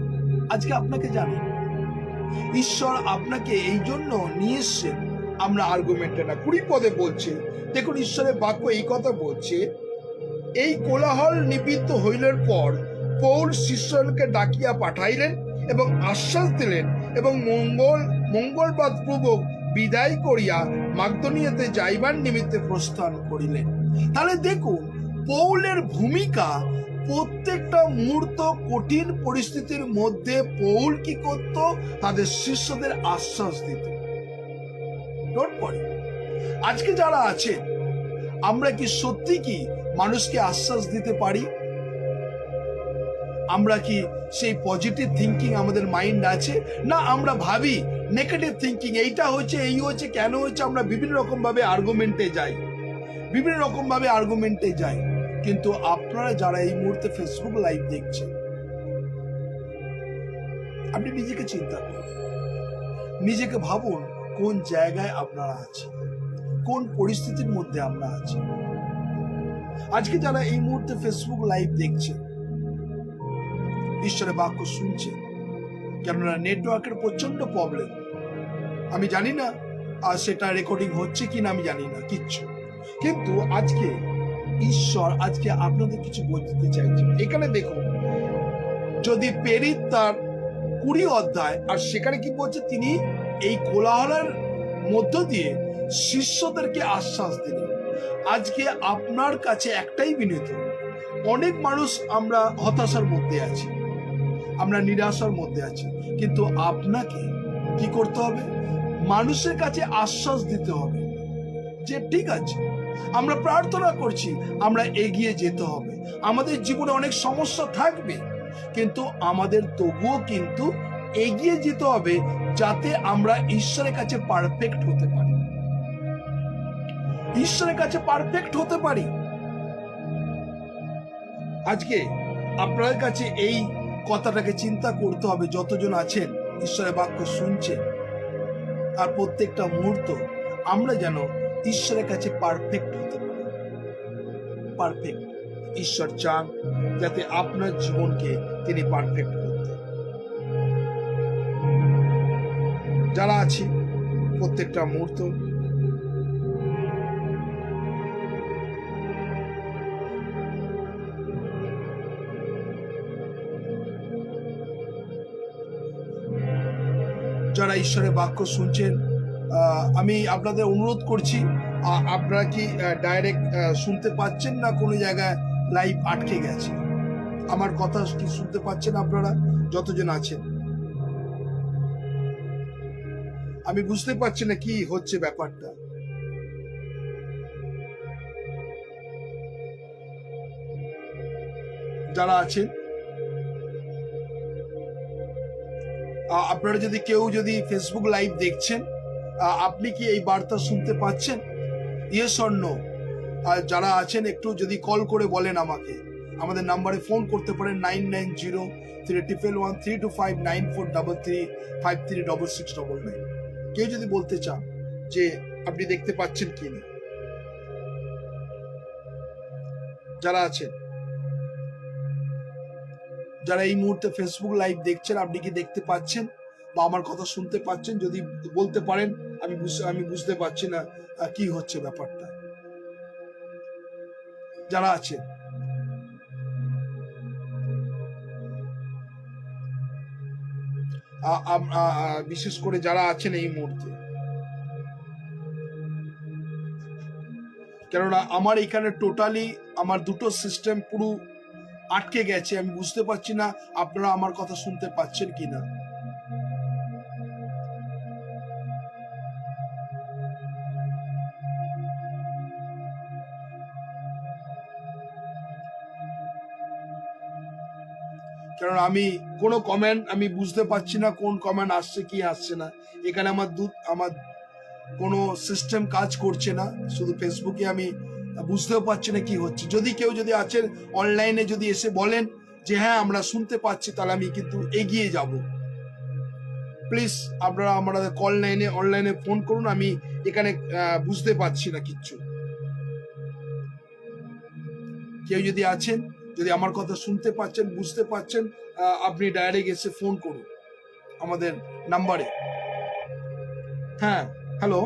আজকে আপনাকে জানেন, ঈশ্বর আপনাকে এই জন্য নিয়ে এসছেন, আমরা আর্গুমেন্টে না। 20 পদে বলছে, দেখুন ঈশ্বরের বাক্য এই কথা বলছে, এই কোলাহল নিবৃত্ত হইলের পর পৌল শিষ্যকে ডাকিয়া পাঠাইলেন এবং আশ্বাস দিলেন এবং মঙ্গলবাদ পূর্বক বিদায় করিয়া মাকদনিয়াতে যাইবার নিমিত্তে প্রস্থান করিলেন। তাহলে দেখুন পৌলের ভূমিকা, প্রত্যেকটা মুহূর্ত কঠিন পরিস্থিতির মধ্যে পৌল কি করত, তাদের শিষ্যদের আশ্বাস দিত। আজকে যারা আছে, আমরা কি সত্যি কি মানুষকে আশ্বাস দিতে পারি? আমরা কি সেই পজিটিভ থিঙ্কিং আমাদের মাইন্ড আছে, না আমরা ভাবি নেগেটিভ থিঙ্কিং, এইটা হচ্ছে, এই হচ্ছে, কেন হচ্ছে, আমরা বিভিন্ন রকম ভাবে আর্গুমেন্টে যাই। কিন্তু আপনারা যারা এই মুহূর্তে ফেসবুক লাইভ দেখছেন, আপনি নিজেকে চিন্তা করুন, নিজেকে ভাবুন কোন জায়গায় আপনারা আছেন, কোন পরিস্থিতির মধ্যে আমরা আছি। আজকে যারা এই মুহূর্তে ফেসবুক লাইভ দেখছেন, ঈশ্বরের বাক্য শুনছেন, কেননা নেটওয়ার্কের প্রচন্ড প্রবলেম। আমি জানি না আর সেটা রেকর্ডিং হচ্ছে কিনা আমি জানি না কিচ্ছু, কিন্তু আজকে ঈশ্বর আজকে আপনাদের কিছু বলতে চাইছে। এখানে দেখুন, যদি পেরিত তার 20 অধ্যায়, আর সেখানে কি বলছে, তিনি এই কোলাহলের মধ্য দিয়ে শিষ্যদেরকে আশ্বাস দিলেন। আজকে আপনার কাছে একটাই বিনীত, অনেক মানুষ আমরা হতাশার মধ্যে আছি, আমরা নিরাশার মধ্যে আছি, কিন্তু আপনাকে কি করতে হবে? মানুষের কাছে আশ্বাস দিতে হবে যে ঠিক আছে, আমরা প্রার্থনা করছি, আমরা এগিয়ে যেতে হবে। আমাদের জীবনে অনেক সমস্যা থাকবে, কিন্তু আমাদের তবুও কিন্তু এগিয়ে যেতে হবে, যাতে আমরা ঈশ্বরের কাছে পারফেক্ট হতে পারি, ঈশ্বরের কাছে পারফেক্ট হতে পারি। আজকে আপনার কাছে এই কথাটাকে চিন্তা করতে হবে, যতজন আছেন ঈশ্বরের বাক্য শুনছেন, আর প্রত্যেকটা মুহূর্ত আমরা যেন ঈশ্বরের কাছে পারফেক্ট হতে পারি। পারফেক্ট ঈশ্বর চান যাতে আপনার জীবনকে তিনি পারফেক্ট করতে। যারা আছে প্রত্যেকটা মুহূর্ত যারা ঈশ্বরের বাক্য শুনছেন, আমি আপনাদের অনুরোধ করছি, আপনারা কি ডাইরেক্ট শুনতে পাচ্ছেন না কোনো জায়গায় লাইভ আটকে গেছে? আমার কথা কি শুনতে পাচ্ছেন আপনারা যতজন আছেন? আমি বুঝতে পারছি না কি হচ্ছে ব্যাপারটা। যারা আছেন, আপনারা যদি কেউ যদি ফেসবুক লাইভ দেখছেন, আপনি কি এই বার্তা শুনতে পাচ্ছেন? Yes or no? আর যারা আছেন একটু যদি কল করে বলেন আমাকে, আমাদের নাম্বারে ফোন করতে পারেন 99031132594333536699। কেউ যদি বলতে চান যে আপনি দেখতে পাচ্ছেন কি না। যারা আছেন, যারা এই মুহূর্তে ফেসবুক লাইভ দেখছেন, আপনি কি দেখতে পাচ্ছেন বা আমার কথা শুনতে পাচ্ছেন? যদি বলতে পারেন, আমি বুঝতে পারছি না কি হচ্ছে ব্যাপারটা। যারা আছেন, বিশেষ করে যারা আছেন এই মুহূর্তে, কেননা আমার এখানে টোটালি আমার দুটো সিস্টেম পুরো আটকে গেছে। আমি বুঝতে পারছি না আপনারা আমার কথা শুনতে পাচ্ছেন কিনা। কারণ আমি কোনো কমেন্ট আমি বুঝতে পারছি না কোন কমেন্ট আসছে কি আসছে না। এখানে আমার কোনো সিস্টেম কাজ করছে না, শুধু ফেসবুকে আমি বুঝতেও পারছি না কি হচ্ছে। যদি কেউ যদি আছেন অনলাইনে যদি এসে বলেন যে হ্যাঁ আমরা শুনতে পাচ্ছি, তাহলে আমি কিন্তু এগিয়ে যাব। প্লিজ আপনারা আমাদের কল লাইনে অনলাইনে ফোন করুন, আমি এখানে বুঝতে পারছি না কিচ্ছু। কেউ যদি আছেন, যদি আমার কথা শুনতে পাচ্ছেন, বুঝতে পাচ্ছেন, আপনি ডাইরেক্ট এসে ফোন করুন আমাদের নাম্বারে। হ্যাঁ, হ্যালো।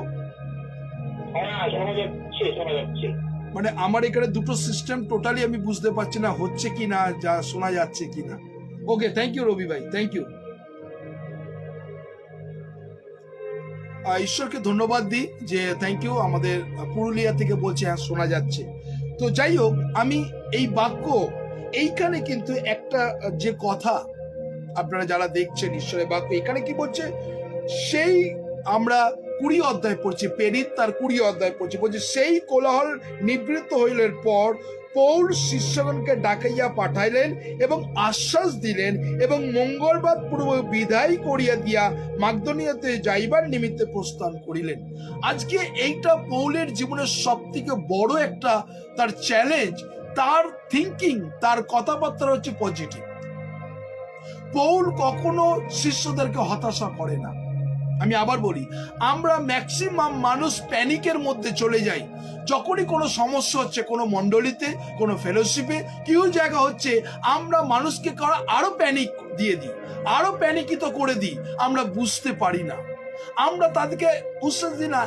মানে আমার এখানে দুটো সিস্টেম টোটালি আমি বুঝতে পারছি না হচ্ছে কি না, যা শোনা যাচ্ছে কি না। ওকে, থ্যাংক ইউ রবি ভাই, থ্যাংক ইউ। ঈশ্বরকে ধন্যবাদ দিই যে থ্যাংক ইউ, আমাদের পুরুলিয়া থেকে বলছে হ্যাঁ শোনা যাচ্ছে। তো যাই হোক, আমি এই বাক্য এইখানে কিন্তু একটা যে কথা আপনারা যারা দেখছেন ঈশ্বরের বাক্য, এখানে কি বলছে, সেই আমরা 20 অধ্যায় পড়ছি, পেরিত তার 20 অধ্যায় পড়ছি, বলছে সেই কোলাহল নিবৃত্ত হইলের পর পৌল শিষ্যগণকে ডাকাইয়া পাঠাইলেন এবং আশ্বাস দিলেন এবং মঙ্গলবার পূর্ব বিদায় করিয়া দিয়া মাকদনিয়াতে যাইবার নিমিত্তে প্রস্থান করিলেন। আজকে এইটা পৌলের জীবনের সব থেকে বড় একটা তার চ্যালেঞ্জ। তার থিঙ্কিং, তার কথাবার্তা হচ্ছে পজিটিভ। পৌল কখনো শিষ্যদেরকে হতাশা করে না। আমি আবার বলি, আমরা ম্যাক্সিমাম মানুষ প্যানিকের মধ্যে চলে যাই যখনই কোনো সমস্যা হচ্ছে, কোনো মণ্ডলীতে, কোনো ফেলোশিপে, কেউ জায়গা হচ্ছে, আমরা মানুষকে আরো প্যানিক দিয়ে দিই, আরো প্যানিকিত করে দিই, আমরা বুঝতে পারি না। আমরা তাদেরকে উৎসাহ দিই না,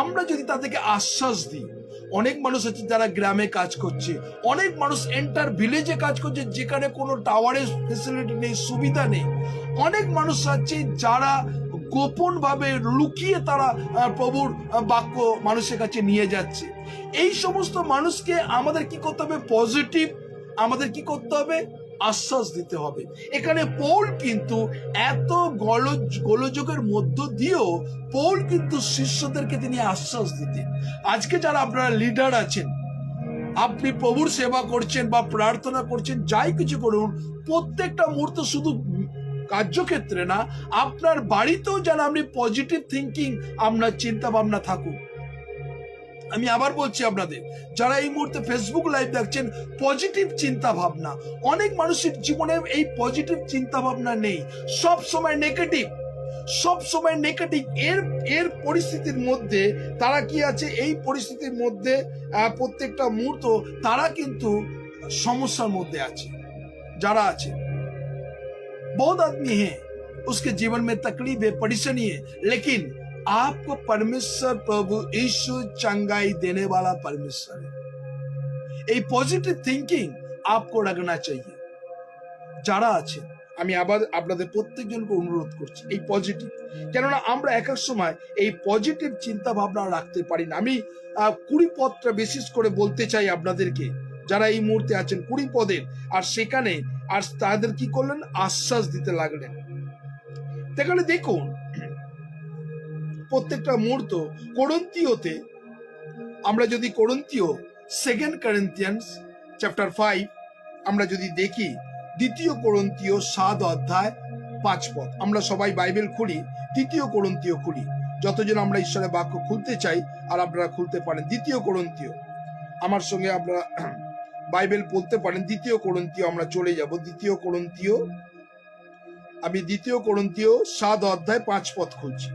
আমরা যদি তাদেরকে আশ্বাস দিই। অনেক মানুষ আছে যারা গ্রামে কাজ করছে, অনেক মানুষ এন্টার ভিলেজে কাজ করছে যেখানে কোনো টাওয়ারের ফেসিলিটি নেই, সুবিধা নেই। অনেক মানুষ আছে যারা গোপন ভাবে লুকিয়ে তারা প্রভুর বাক্য মানুষের কাছে নিয়ে যাচ্ছে। এই সমস্ত মানুষকে আমাদের কি করতে হবে? পজিটিভ আমাদের কি করতে হবে? আশ্বাস দিতে হবে। এখানে পৌল কিন্তু এত গোলযোগের মধ্য দিয়েও পৌল কিন্তু শিষ্যদেরকে তিনি আশ্বাস দিতেন। আজকে যারা আপনারা লিডার আছেন, আপনি প্রভুর সেবা করছেন বা প্রার্থনা করছেন, যাই কিছু করুন, প্রত্যেকটা মুহূর্ত শুধু কার্যক্ষেত্রে না, আপনার বাড়িতেও যেন আপনি পজিটিভ থিঙ্কিং, আপনার চিন্তা ভাবনা থাকুক। আমি আবার বলছি আপনাদের যারা এই মুহূর্তে ফেসবুক লাইভ দেখছেন, পজিটিভ চিন্তা ভাবনা। অনেক মানুষের জীবনে এই পজিটিভ চিন্তা ভাবনা নেই, সব সময় নেগেটিভ, সব সময় নেগেটিভ। এর পরিস্থিতির মধ্যে তারা কি আছে? এই পরিস্থিতির মধ্যে প্রত্যেকটা মুহূর্ত তারা কিন্তু সমস্যার মধ্যে আছে। যারা আছে, बहुत आदमी है उसके जीवन में तकलीफ है, परेशानी है, लेकिन आपको परमेश्वर प्रभु यीशु चंगाई देने वाला परमेश्वर है। এই পজিটিভ থিঙ্কিং आपको रखना चाहिए। যারা আছে, আমি আবার আপনাদের প্রত্যেকজনকে অনুরোধ করছি এই পজিটিভ, কেননা আমরা এক এক সময় এই পজিটিভ চিন্তা ভাবনা রাখতে পারি না। আমি 20 পদটা বিশেষ করে বলতে চাই আপনাদেরকে, যারা এই মুহূর্তে আছেন 20 পদের, আর সেখানে আর তাদের কি করলেন? আশ্বাস দিতে লাগলেন। সেখানে দেখুন প্রত্যেকটা মুহূর্ত কোরিন্থীয়তে, আমরা যদি কোরিন্থীয় 2 Corinthians চ্যাপ্টার 5 আমরা যদি দেখি, 2 কোরিন্থীয় 7 অধ্যায় 5 পদ, আমরা সবাই বাইবেল খুলি, 2 কোরিন্থীয় খুলি। যতজন আমরা ঈশ্বরের বাক্য খুলতে চাই আর আপনারা খুলতে পারেন। 2 কোরিন্থীয়, আমার সঙ্গে আপনারা বাইবেল পড়তে পারেন। 2 কোরিন্থীয় আমরা চলে যাব। 2 কোরিন্থীয়, আমি 2 কোরিন্থীয় 7 অধ্যায় 5 পদ খুলছি।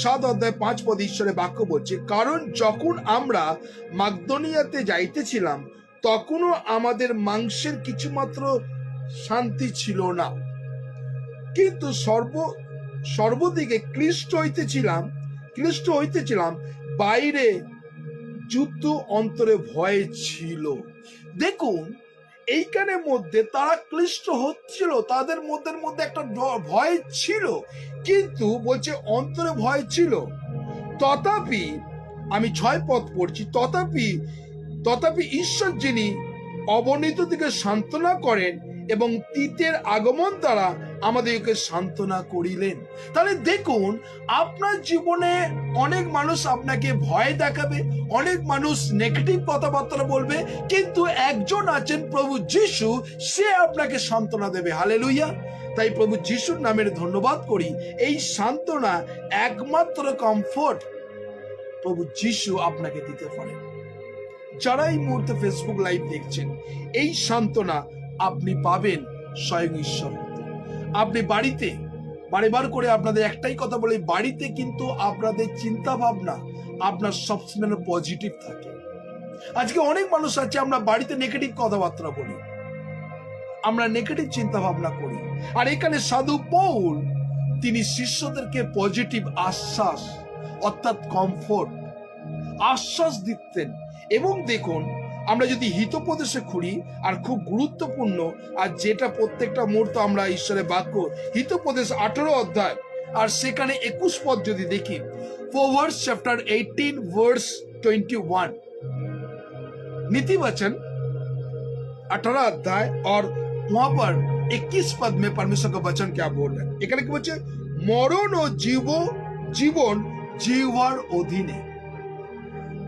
7 অধ্যায় 5 পদ ঈশ্বরের বাক্য বলছে, কারণ যখন আমরা মাকদনিয়াতে যাইতেছিলাম তখনও আমাদের মাংসের কিছুমাত্র শান্তি ছিল না, কিন্তু সর্বদিকে ক্লিষ্ট হইতেছিলাম, বাইরে যুদ্ধ, অন্তরে ভয় ছিল। দেখুন এইখানের মধ্যে তারা ক্লিষ্ট হচ্ছিল, তাদের মধ্যে একটা ভয় ছিল, কিন্তু বলছে অন্তরে ভয় ছিল। তথাপি আমি 6 পদ পড়ছি, তথাপি ঈশ্বর যিনি অবনীত দিকে সান্ত্বনা করেন এবং তীতের আগমন দ্বারা আমাদেরকে সান্ত্বনা করিলেন। তাহলে দেখুন আপনার জীবনে অনেক মানুষ আপনাকে ভয় দেখাবে, অনেক মানুষ নেগেটিভ কথাবার্তা বলবে, কিন্তু একজন আছেন প্রভু যিশু, সে আপনাকে সান্ত্বনা দেবে। হালেলুয়া। তাই প্রভু যিশুর নামের ধন্যবাদ করি। এই সান্ত্বনা একমাত্র কমফোর্ট প্রভু যিশু আপনাকে দিতে পারেন। যারা এই মুহূর্তে ফেসবুক লাইভ দেখছেন, এই সান্ত্বনা আপনি পাবেন স্বয়ং ঈশ্বর। আপনি বাড়িতে বারবার করে আপনাদের একটাই কথা বলি, বাড়িতে কিন্তু আপনাদের চিন্তা ভাবনা আপনার সবসময় পজিটিভ থাকে। আজকে অনেক মানুষ আছে, আমরা বাড়িতে নেগেটিভ কথাবার্তা বলি, আমরা নেগেটিভ চিন্তা ভাবনা করি। আর এখানে সাধু পৌল তিনি শিষ্যদেরকে পজিটিভ আশ্বাস অর্থাৎ কমফোর্ট আশ্বাস দিতেন। এবং দেখুন আমরা যদি হিতোপদেশে খুলি, আর খুব গুরুত্বপূর্ণ, আর যেটা প্রত্যেকটা মুহূর্ত আমরা ঈশ্বরের বাক্য, হিতোপদেশ 18 অধ্যায় আর সেখানে 21 পদ যদি দেখি, Proverbs chapter 18 verse 21, नीति वचन 18 अध्याय और वहां पर 21 पद में परमेश्वर का वचन क्या बोल रहा है? এখানে কি বলছে? মরণ ও জীবন জিহ্বার অধীনে,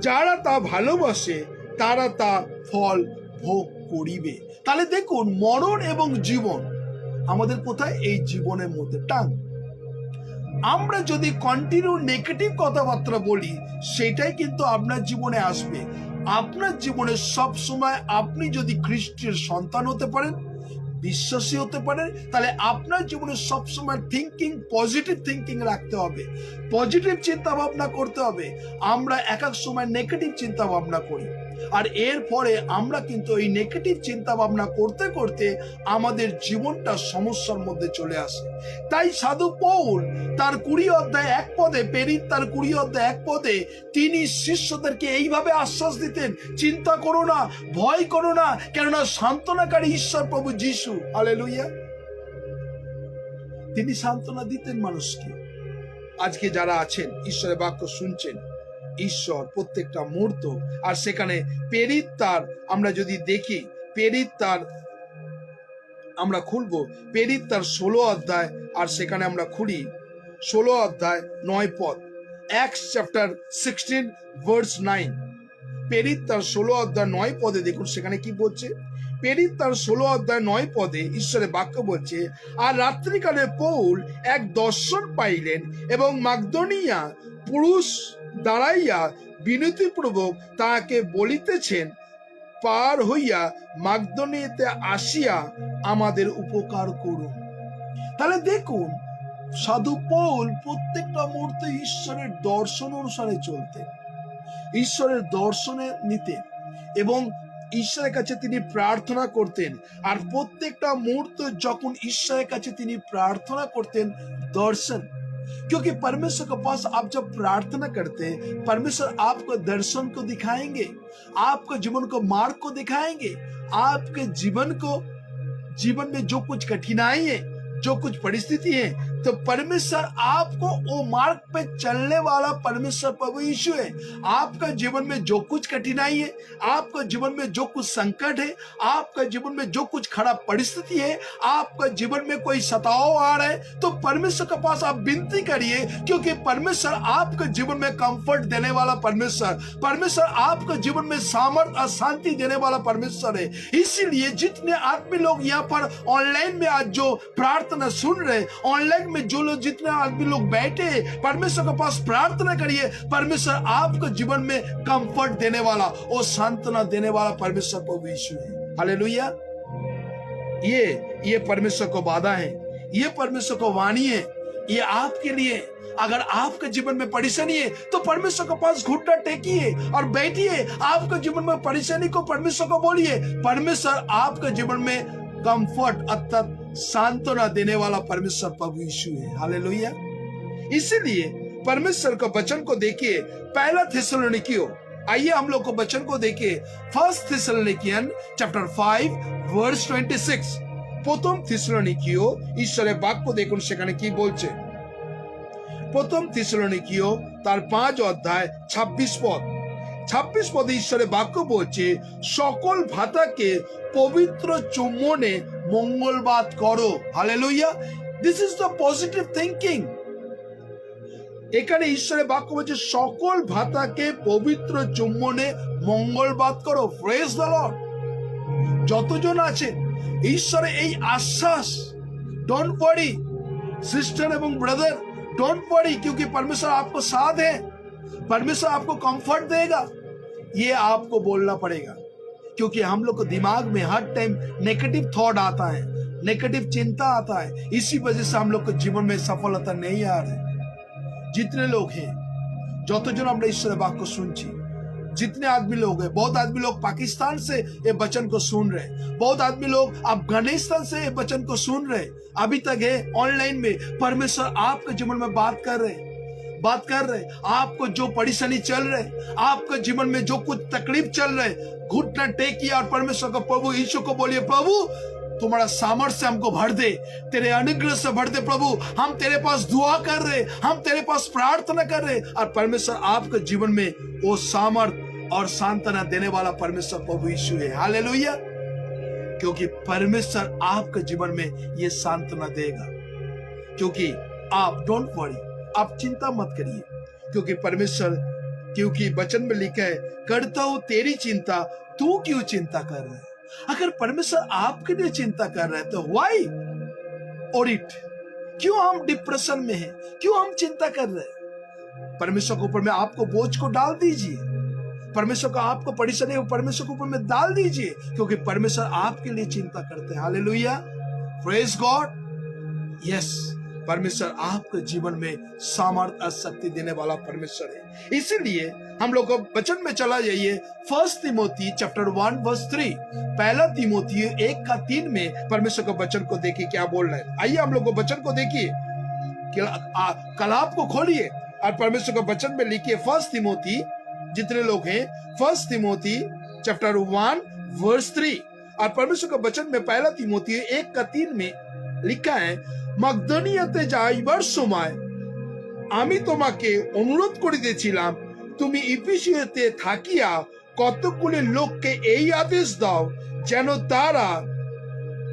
যারা তা ভালোবাসে তারা তা ফল ভোগ করিবে। তাহলে দেখুন মরণ এবং জীবন আমাদের কোথায়? এই জীবনের মধ্যে টান। আমরা যদি কন্টিনিউ নেগেটিভ কথাবার্তা বলি, সেটাই কিন্তু আপনার জীবনে আসবে। আপনার জীবনে সব সময় আপনি যদি খ্রিস্টের সন্তান হতে পারেন, বিশ্বাসী হতে পারেন, তাহলে আপনার জীবনে সবসময় থিঙ্কিং, পজিটিভ থিঙ্কিং রাখতে হবে, পজিটিভ চিন্তা ভাবনা করতে হবে। আমরা এক এক সময় নেগেটিভ চিন্তা ভাবনা করি। আর এর পরে আমরা কিন্তু এই নেগেটিভ চিন্তা ভাবনা করতে করতে আমাদের জীবনটা সমস্যার মধ্যে চলে আসে। তাই সাধু পৌল তার 20 অধ্যায় 1 পদে, প্রেরিত তার 20 অধ্যায় 1 পদে তিনি শিষ্যদেরকে এইভাবে আশ্বাস দিতেন, চিন্তা করো না, ভয় করো না, কেননা সান্ত্বনাকারী ঈশ্বর প্রভু যিশু, হালেলুয়া, তিনি সান্ত্বনা দিতেন মানুষকে। আজকে যারা আছেন ঈশ্বরের বাক্য শুনছেন, ঈশ্বর প্রত্যেকটা মুহূর্ত, আর সেখানে প্রেরিত তার আমরা যদি দেখি, প্রেরিত তার আমরা খুলবো প্রেরিত তার 16 অধ্যায়, আর সেখানে আমরা খুলি 16 অধ্যায় 9 পদ, Acts chapter 16 verse 9। প্রেরিত তার 16 অধ্যায় 9 পদে দেখুন সেখানে কি বলছে। প্রেরিত তার 16 অধ্যায় 9 পদে ঈশ্বরের বাক্য বলছে, আর রাত্রিকালে পৌল এক দর্শন পাইলেন এবং মাকদনিয়া পুরুষ দাঁড়াইয়া বিনতিপূর্বক তাহাকে বলিতেছেন, পার হইয়া মাকদনিয়াতে আসিয়া আমাদের উপকার করুন। তাহলে দেখুন সাধু পৌল প্রত্যেকটা মুহূর্তে ঈশ্বরের দর্শন অনুসারে চলতেন, ঈশ্বরের দর্শনে নিতেন এবং ঈশ্বরের কাছে তিনি প্রার্থনা করতেন। আর প্রত্যেকটা মুহূর্ত যখন ঈশ্বরের কাছে তিনি প্রার্থনা করতেন, दर्शन, क्योंकि परमेश्वर के पास आप जब प्रार्थना करते हैं, परमेश्वर आपको दर्शन को दिखाएंगे, आपको जीवन को मार्ग को दिखाएंगे। आपके जीवन में जो कुछ कठिनाई है, जो कुछ परिस्थिति है, तो परमेश्वर आपको वो मार्ग पे चलने वाला परमेश्वर प्रभु यीशु है। आपका जीवन में जो कुछ कठिनाई है, आपका जीवन में जो कुछ संकट है, आपका जीवन में जो कुछ खराब परिस्थिति है, आपका जीवन में कोई सताव आ रहा है, तो परमेश्वर के पास आप विनती करिए, क्योंकि परमेश्वर आपके जीवन में कंफर्ट देने वाला परमेश्वर आपके जीवन में सामर्थ और शांति देने वाला परमेश्वर है। इसीलिए जितने आदमी लोग यहाँ पर ऑनलाइन में आज जो प्रार्थना सुन रहे, ऑनलाइन में जो लोग, जितने आदमी लोग बैठे, परमेश्वर के पास प्रार्थना करिए। परमेश्वर आपको जीवन में कंफर्ट देने वाला और सांत्वना देने वाला परमेश्वर प्रभु यीशु है। हालेलुया। ये परमेश्वर को वादा है, ये परमेश्वर को वाणी है, ये आपके लिए। अगर आपके जीवन में परेशानी है तो परमेश्वर के पास घुटना टेकिए और बैठिए। आपके जीवन में परेशानी को परमेश्वर को बोलिए। परमेश्वर आपके जीवन में कंफर्ट अर्थात सांत्वना देने वाला परमेश्वर प्रभु यीशु है। हालेलुया। इसीलिए परमेश्वर का वचन को देखिए, पहला थिस्सलुनीकियों, आइए हम लोग को वचन को देखिए, 1 थिस्सलुनीकियन चैप्टर 5 वर्स 26। প্রথম থিসলনিকীয় ঈশ্বরের বাক্য দেখুন সেখানে কি বলছে। প্রথম থিসলনিকীয় তার 5 অধ্যায় 26 পদ, 26 পদে ঈশ্বরের বাক্য বলছে, সকল ভাতাকে পবিত্র চুম্বনে মঙ্গলবাদ করো। Hallelujah. This is the positive thinking. এখানে ঈশ্বরের বাক্য বলছে সকল ভাতাকে পবিত্র চুম্বনে মঙ্গলবাদ করো। Praise the lord. যতজন আছেন ঈশ্বরের এই আশ্বাস, डोंट वरी सिस्टर एवं ब्रदर, डोंट वरी, क्योंकि परमेश्वर आपको साथ है, परमेश्वर आपको कंफर्ट देगा। ये आपको बोलना पड़ेगा, क्योंकि हम लोग को दिमाग में हर टाइम नेगेटिव थॉट आता है, नेगेटिव चिंता आता है। इसी वजह से हम लोग को जीवन में सफलता नहीं आ रही। जितने लोग हैं, যতজন আমরা ঈশ্বরের বাক্য শুনছি, जितने आदमी लोग हैं, बहुत आदमी लोग पाकिस्तान से ये वचन को सुन रहे, बहुत आदमी लोग अफगानिस्तान से ये वचन को सुन रहे, अभी तक है ऑनलाइन में। परमेश्वर आपके जीवन में बात कर रहे, आपको जो परेशानी चल रहे, आपके जीवन में जो कुछ तकलीफ चल रहे, घुटना टेकिए और परमेश्वर को, प्रभु यीशु को बोलिए, प्रभु तुम्हारा सामर्थ्य हमको भर दे, तेरे अनुग्रह से भर दे। प्रभु हम तेरे पास दुआ कर रहे, हम तेरे पास प्रार्थना कर रहे, और परमेश्वर आपके जीवन में वो सामर्थ्य और सांत्वना देने वाला परमेश्वर प्रभु यीशु है। हालेलुया। क्योंकि परमेश्वर आपके जीवन में ये सांत्वना देगा। क्योंकि आप डोंट वरी, आप चिंता मत करिए, क्योंकि परमेश्वर, क्योंकि वचन में लिखा है, करता हूं तेरी चिंता, तू क्यों चिंता कर रहा है। अगर परमेश्वर आपके लिए चिंता कर रहा है तो व्हाई ऑडिट, क्यों हम डिप्रेशन में हैं, क्यों हम चिंता कर रहे हैं। परमेश्वर के ऊपर में आपको बोझ को डाल दीजिए, परमेश्वर का आपको परेशानी परमेश्वर के ऊपर में डाल दीजिए, क्योंकि परमेश्वर आपके लिए चिंता करते हैं। हालेलुया। Praise God. यस, परमेश्वर आपके जीवन में सामर्थ और शक्ति देने वाला परमेश्वर है। इसीलिए हम लोग को वचन में चला जाइए, 1 तिमोथी चैप्टर 1 वर्स 3, पहला तिमोथी 1:3 में परमेश्वर के वचन को देखिए क्या बोल रहा है। आइए हम लोग को वचन को देखिए, कलाप को खोलिए और परमेश्वर के वचन में लिखिए 1 तिमोथी, जितने लोग हैं 1 तिमोथी चैप्टर 1 वर्स 3, और परमेश्वर के वचन में पहला तिमोथी 1:3 में লিখা মাকদনিয়াতে যাইবার সময় আমি তোমাকে অনুরোধ করিতেছিলাম তুমি ইফিসিয়াতে থাকিয়া কতগুলি লোককে এই আদেশ দাও যেন তারা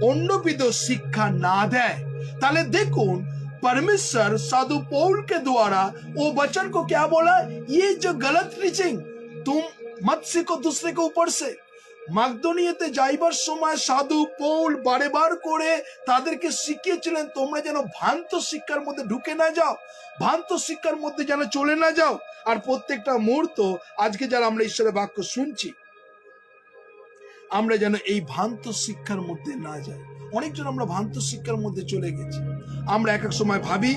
অন্যবিধ শিক্ষা না দেয়। তাহলে দেখুন परमेश्वर साधु पौल के द्वारा वो वचन को क्या बोला, ये जो गलत टीचिंग तुम मत सीखो दूसरे के ऊपर से। মাকদনিয়াতে যাইবার সময় সাধু পৌল বারেবার করে তাদেরকে শিখিয়েছিলেন তোমরা যেন ভ্রান্ত শিক্ষার মধ্যে ঢুকে না যাও, ভ্রান্ত শিক্ষার মধ্যে যেন চলে না যাও। আর প্রত্যেকটা মুহূর্ত আজকে যারা আমরা ঈশ্বরের বাক্য শুনছি, আমরা যেন এই ভ্রান্ত শিক্ষার মধ্যে না যাই। অনেকজন আমরা ভ্রান্ত শিক্ষার মধ্যে চলে গেছি। আমরা এক এক সময় ভাবি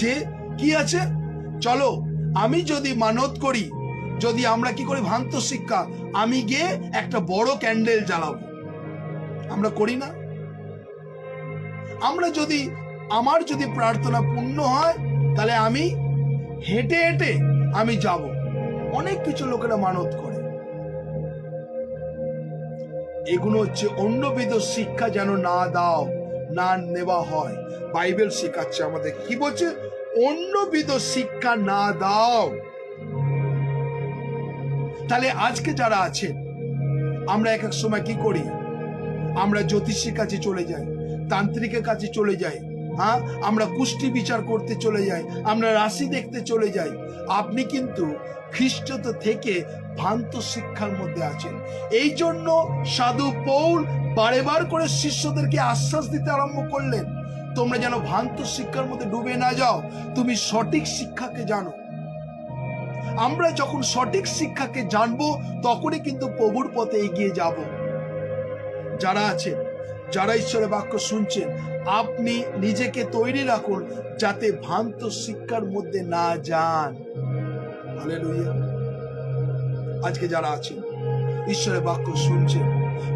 যে কি আছে, চলো আমি যদি মানত করি, যদি আমরা কি করি ভ্রান্ত শিক্ষা, আমি গিয়ে একটা বড় ক্যান্ডেল জ্বালাবো, আমরা করি না। আমরা যদি আমার যদি প্রার্থনা পূর্ণ হয় তাহলে আমি হেঁটে হেঁটে আমি যাব। অনেক কিছু লোকেরা মানত করে, এগুলো হচ্ছে অন্যবিধ শিক্ষা যেন না দাও, না নেওয়া হয়। বাইবেল শেখাচ্ছে আমাদের, কি বলছে, অন্যবিধ শিক্ষা না দাও। তাহলে আজকে যারা আছেন, আমরা এক এক সময় কি করি, আমরা জ্যোতিষীর কাছে চলে যাই, তান্ত্রিকের কাছে চলে যাই, হ্যাঁ আমরা কুষ্টি বিচার করতে চলে যাই, আমরা রাশি দেখতে চলে যাই। আপনি কিন্তু খ্রিস্ট থেকে ভ্রান্ত শিক্ষার মধ্যে আছেন। এই জন্য সাধু পৌল বারেবার করে শিষ্যদেরকে আশ্বাস দিতে আরম্ভ করলেন, তোমরা যেন ভ্রান্ত শিক্ষার মধ্যে ডুবে না যাও, তুমি সঠিক শিক্ষাকে জানো। আমরা যখন সঠিক শিক্ষাকে জানবো তখনই কিন্তু প্রভুর পথে এগিয়ে যাব। যারা আছেন, যারা ঈশ্বরের বাক্য শুনছেন, আপনি নিজেকে তৈরি রাখুন যাতে ভ্রান্ত শিক্ষার মধ্যে না যান। হালেলুয়া। আজকে যারা আছেন ঈশ্বরের বাক্য শুনছেন,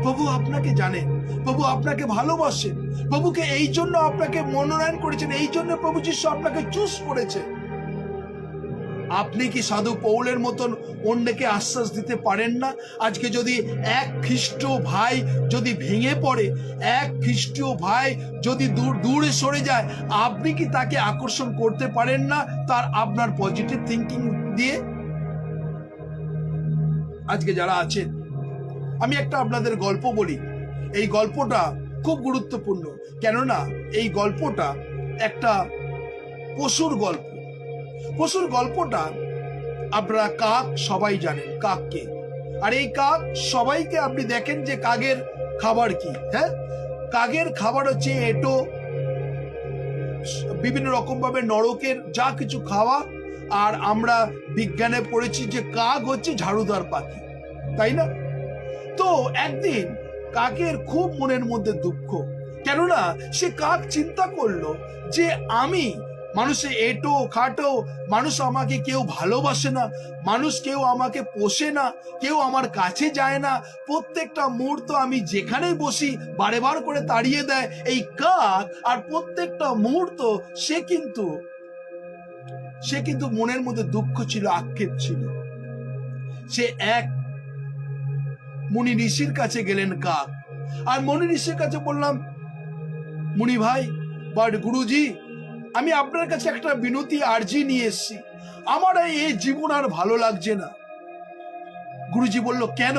প্রভু আপনাকে জানেন, প্রভু আপনাকে ভালোবাসেন, প্রভুকে এই জন্য আপনাকে মনোনয়ন করেছেন, এই জন্য প্রভু যিশু আপনাকে চুজ করেছে। আপনি কি সাধু পৌলের মতন অন্যকে আশ্বাস দিতে পারেন না? আজকে যদি এক খ্রিস্টীয় ভাই যদি ভেঙে পড়ে, এক খ্রিস্টীয় ভাই যদি দূরে সরে যায়, আপনি কি তাকে আকর্ষণ করতে পারেন না তার আপনার পজিটিভ থিঙ্কিং দিয়ে? আজকে যারা আছেন, আমি একটা আপনাদের গল্প বলি। এই গল্পটা খুব গুরুত্বপূর্ণ, কেননা এই গল্পটা একটা পশুর গল্প। পশুর গল্পটা আপনারা কাক সবাই জানেন, কাককে। আর এই কাক সবাইকে আপনি দেখেন যে কাকের খাবার কি, হ্যাঁ কাকের খাবার হচ্ছে এঁটো, বিভিন্ন রকম ভাবে নরকের যা কিছু খাওয়া। আর আমরা বিজ্ঞানে পড়েছি যে কাক হচ্ছে ঝাড়ুদার পাখি, তাই না? তো একদিন কাকের খুব মনের মধ্যে দুঃখ, কেননা সে কাক চিন্তা করলো যে আমি মানুষে এটো খাটো, মানুষ আমাকে কেউ ভালোবাসে না, মানুষ কেউ আমাকে পোষে না, কেউ আমার কাছে যায় না, প্রত্যেকটা মুহূর্ত আমি যেখানেই বসি বারেবার করে তাড়িয়ে দেয় এই কাক। আর প্রত্যেকটা মুহূর্ত সে কিন্তু মনের মধ্যে দুঃখ ছিল, আক্ষেপ ছিল। সে এক মুনি ঋষির কাছে গেলেন কাক, আর মুনি ঋষির কাছে বললাম, মুনি ভাই বাট গুরুজি, আমি আপনার কাছে একটা বিনতি আর্জি নিয়ে এসেছি, আমার এই জীবন আর ভালো লাগছে না। গুরুজি বলল, কেন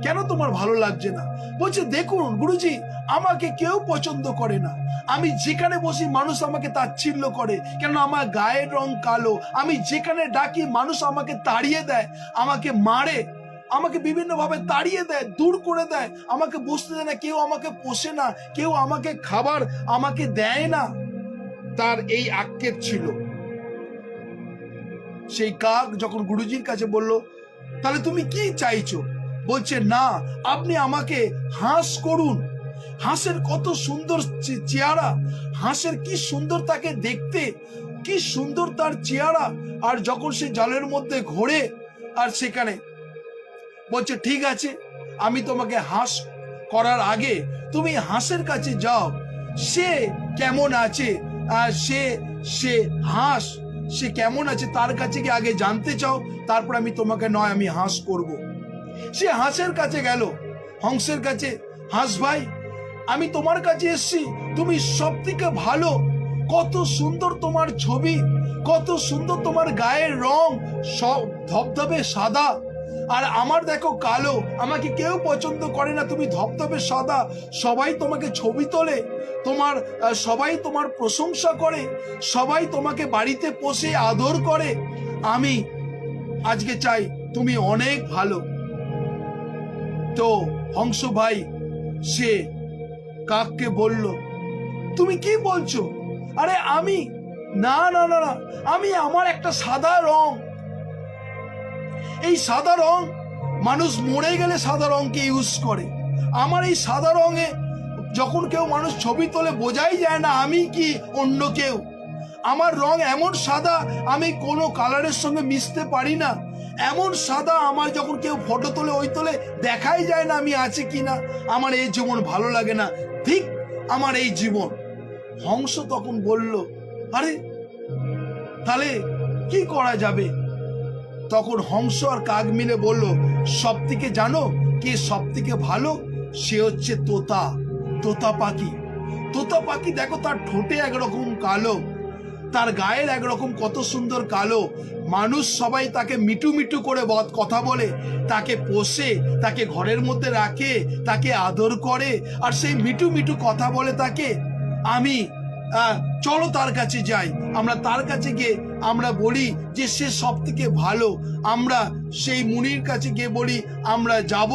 কেন তোমার ভালো লাগছে না? বলছে, দেখুন গুরুজি, আমাকে কেউ পছন্দ করে না, আমি যেখানে বসি মানুষ আমাকে তাচ্ছিল্য করে, কেন আমার গায়ের রং কালো, আমি যেখানে ডাকি মানুষ আমাকে তাড়িয়ে দেয়, আমাকে মারে, আমাকে বিভিন্ন ভাবে তাড়িয়ে দেয়, দূর করে দেয়, আমাকে বসতে দেয় না, কেউ আমাকে পোষে না, কেউ আমাকে খাবার আমাকে দেয় না। তার এই আক্ষেপ ছিল। সেই কাক যখন গুরুজির কাছে বলল, তাহলে তুমি কি চাইছো? বলছে, না, আপনি আমাকে হাঁস করুন, হাঁসের কত সুন্দর চেহারা, হাঁসের কি সুন্দর তাকে দেখতে, কি সুন্দর তার চেহারা। আর যখন সে জলের মধ্যে ঘোরে আর সেখানে বলছে ঠিক আছে, আমি তোমাকে হাঁস করার আগে তুমি হাঁসের কাছে যাও, সে কেমন আছে, আর সে হাঁস সে কেমন আছে তার কাছে গিয়ে আগে জানতে চাও, তারপর আমি তোমাকে নয় আমি হাঁস করব। সে হাঁসের কাছে গেল, হংসের কাছে, হাঁস ভাই আমি তোমার কাছে এসেছি, তুমি সব থেকে ভালো, কত সুন্দর তোমার ছবি, কত সুন্দর তোমার গায়ের রং, সব ধবধবে সাদা, আর আমার দেখো কালো, আমাকে কেউ পছন্দ করে না, তুমি ধবধবে সাদা, সবাই তোমাকে ছবি তোলে, তোমার সবাই তোমার প্রশংসা করে, সবাই তোমাকে বাড়িতে পোষে আদর করে, আমি আজকে চাই তুমি অনেক ভালো। তো হংস ভাই সে কাককে বলল তুমি কি বলছো, আরে আমি না না না না, আমি আমার একটা সাদা রং, এই সাদা রং মানুষ মরে গেলে সাদা রংকে ইউজ করে, আমার এই সাদা রঙে যখন কেউ মানুষ ছবি তোলে বোঝাই যায় না আমি কি অন্য কেউ, আমার রং এমন সাদা আমি কোনো কালারের সঙ্গে মিশতে পারি না, এমন সাদা আমার যখন কেউ ফটো তোলে ওই তোলে দেখাই যায় না আমি আছি কিনা, আমার এই জীবন ভালো লাগে না, ঠিক আমার এই জীবন। হংস তখন বলল আরে তাহলে কি করা যাবে? তখন হংস আর কাক মিলে বলল সব থেকে জানো কে সব থেকে ভালো, সে হচ্ছে তোতা, তোতা পাখি। তোতা পাখি দেখো তার ঠোঁটে একরকম কালো, তার গায়ের একরকম কত সুন্দর কালো, মানুষ সবাই তাকে মিটু মিটু করে কথা বলে, তাকে পোষে, তাকে ঘরের মধ্যে রাখে, তাকে আদর করে, আর সেই মিটু মিটু কথা বলে তাকে। আমি চলো তার কাছে যাই, আমরা তার কাছে গিয়ে আমরা বলি যে সে সব থেকে ভালো, আমরা সেই মুনির কাছে গিয়ে বলি আমরা যাব,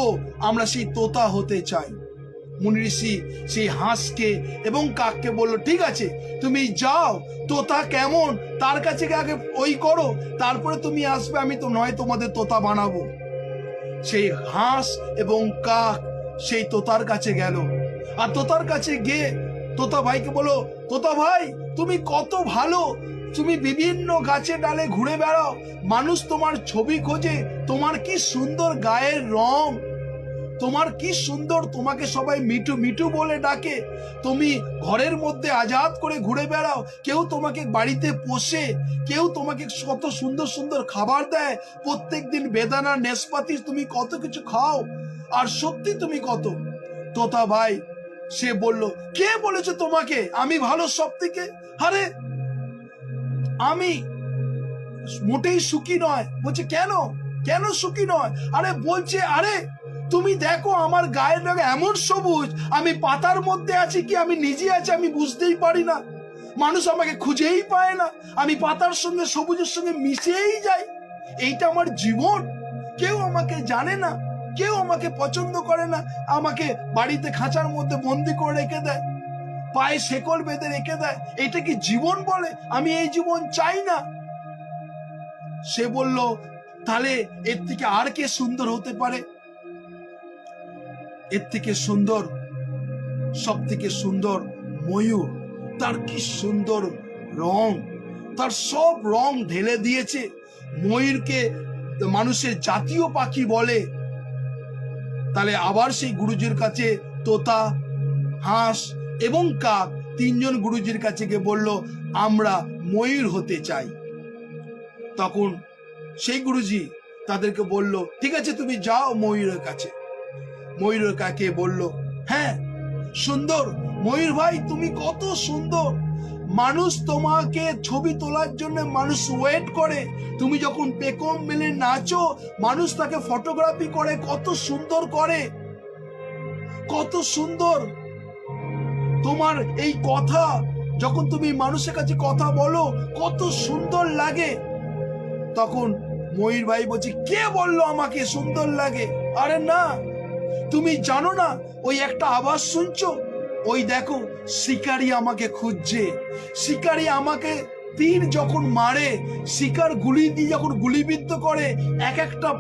আমরা সেই তোতা হতে চাই। মুনি ঋষি সেই হাঁসকে এবং কাককে বলল ঠিক আছে তুমি যাও, তোতা কেমন তার কাছে আগে ওই করো, তারপরে তুমি আসবে, আমি তো নয় তোমাদের তোতা বানাবো। সেই হাঁস এবং কাক সেই তোতার কাছে গেল, আর তোতার কাছে গিয়ে তোতা ভাইকে বলো তোতা ভাই তুমি কত ভালো, তুমি বিভিন্ন গাছে ডালে ঘুরে বেড়াও, মানুষ তোমার ছবি খোঁজে, তোমার কি সুন্দর গায়ের রং, তোমার কি সুন্দর, তোমাকে সবাই মিঠু মিঠু বলে ডাকে, তুমি ঘরের মধ্যে আজাদ করে ঘুরে বেড়াও, কেউ তোমাকে বাড়িতে পোষে, কেউ তোমাকে কত সুন্দর সুন্দর খাবার দেয়, প্রত্যেকদিন বেদানা নেশপাতি তুমি কত কিছু খাও, আর সত্যি তুমি কত। তোতা ভাই সে বলল কে বলেছে তোমাকে আমি ভালো সব থেকে, আরে আমি মোটেই সুখী নয়। বলছে কেন কেন সুখী নয়? আরে বলছে আরে তুমি দেখো আমার গায়ের রং এমন সবুজ, আমি পাতার মধ্যে আছি কি আমি নিজে আছি আমি বুঝতেই পারি না, মানুষ আমাকে খুঁজেই পায় না, আমি পাতার সঙ্গে সবুজের সঙ্গে মিশেই যাই, এইটা আমার জীবন, কেউ আমাকে জানে না, কেউ আমাকে পছন্দ করে না, আমাকে বাড়িতে খাঁচার মধ্যে বন্দি করে রেখে দেয়, পায়ে শেকল বেঁধে রেখে দেয়, এটা কি জীবন বলে? আমি এই জীবন চাই না। সে বলল তাহলে এর থেকে আর কে সুন্দর হতে পারে? এর থেকে সুন্দর, সব থেকে সুন্দর ময়ূর, তার কি সুন্দর রং, তার সব রং ঢেলে দিয়েছে, ময়ূরকে মানুষের জাতীয় পাখি বলে। তাহলে আবার সেই গুরুজির কাছে তোতা, হাঁস এবং কাক তিনজন গুরুজির কাছে গিয়ে বলল আমরা ময়ূর হতে চাই। তখন সেই গুরুজি তাদেরকে বলল ঠিক আছে তুমি যাও ময়ূরের কাছে। ময়ূরের কাকে বলল হ্যাঁ সুন্দর, ময়ূর ভাই তুমি কত সুন্দর, মানুষ তোমাকে ছবি তোলার জন্য মানুষ ওয়েট করে, তুমি যখন পেকম মেলে নাচো মানুষ তাকে ফটোগ্রাফি করে, কত সুন্দর করে, কত সুন্দর তোমার এই কথা, যখন তুমি মানুষের কাছে কথা বলো কত সুন্দর লাগে। তখন ময়ূর ভাই বলছে কে বললো আমাকে সুন্দর লাগে? আরে না তুমি জানো না ওই একটা আওয়াজ শুনছো, ওই দেখো শিকারী আমাকে খুঁজছে, শিকারী আমাকে তীর যখন মারে, শিকার গুলি দিয়ে যখন গুলিবিদ্ধ করে, এক একটা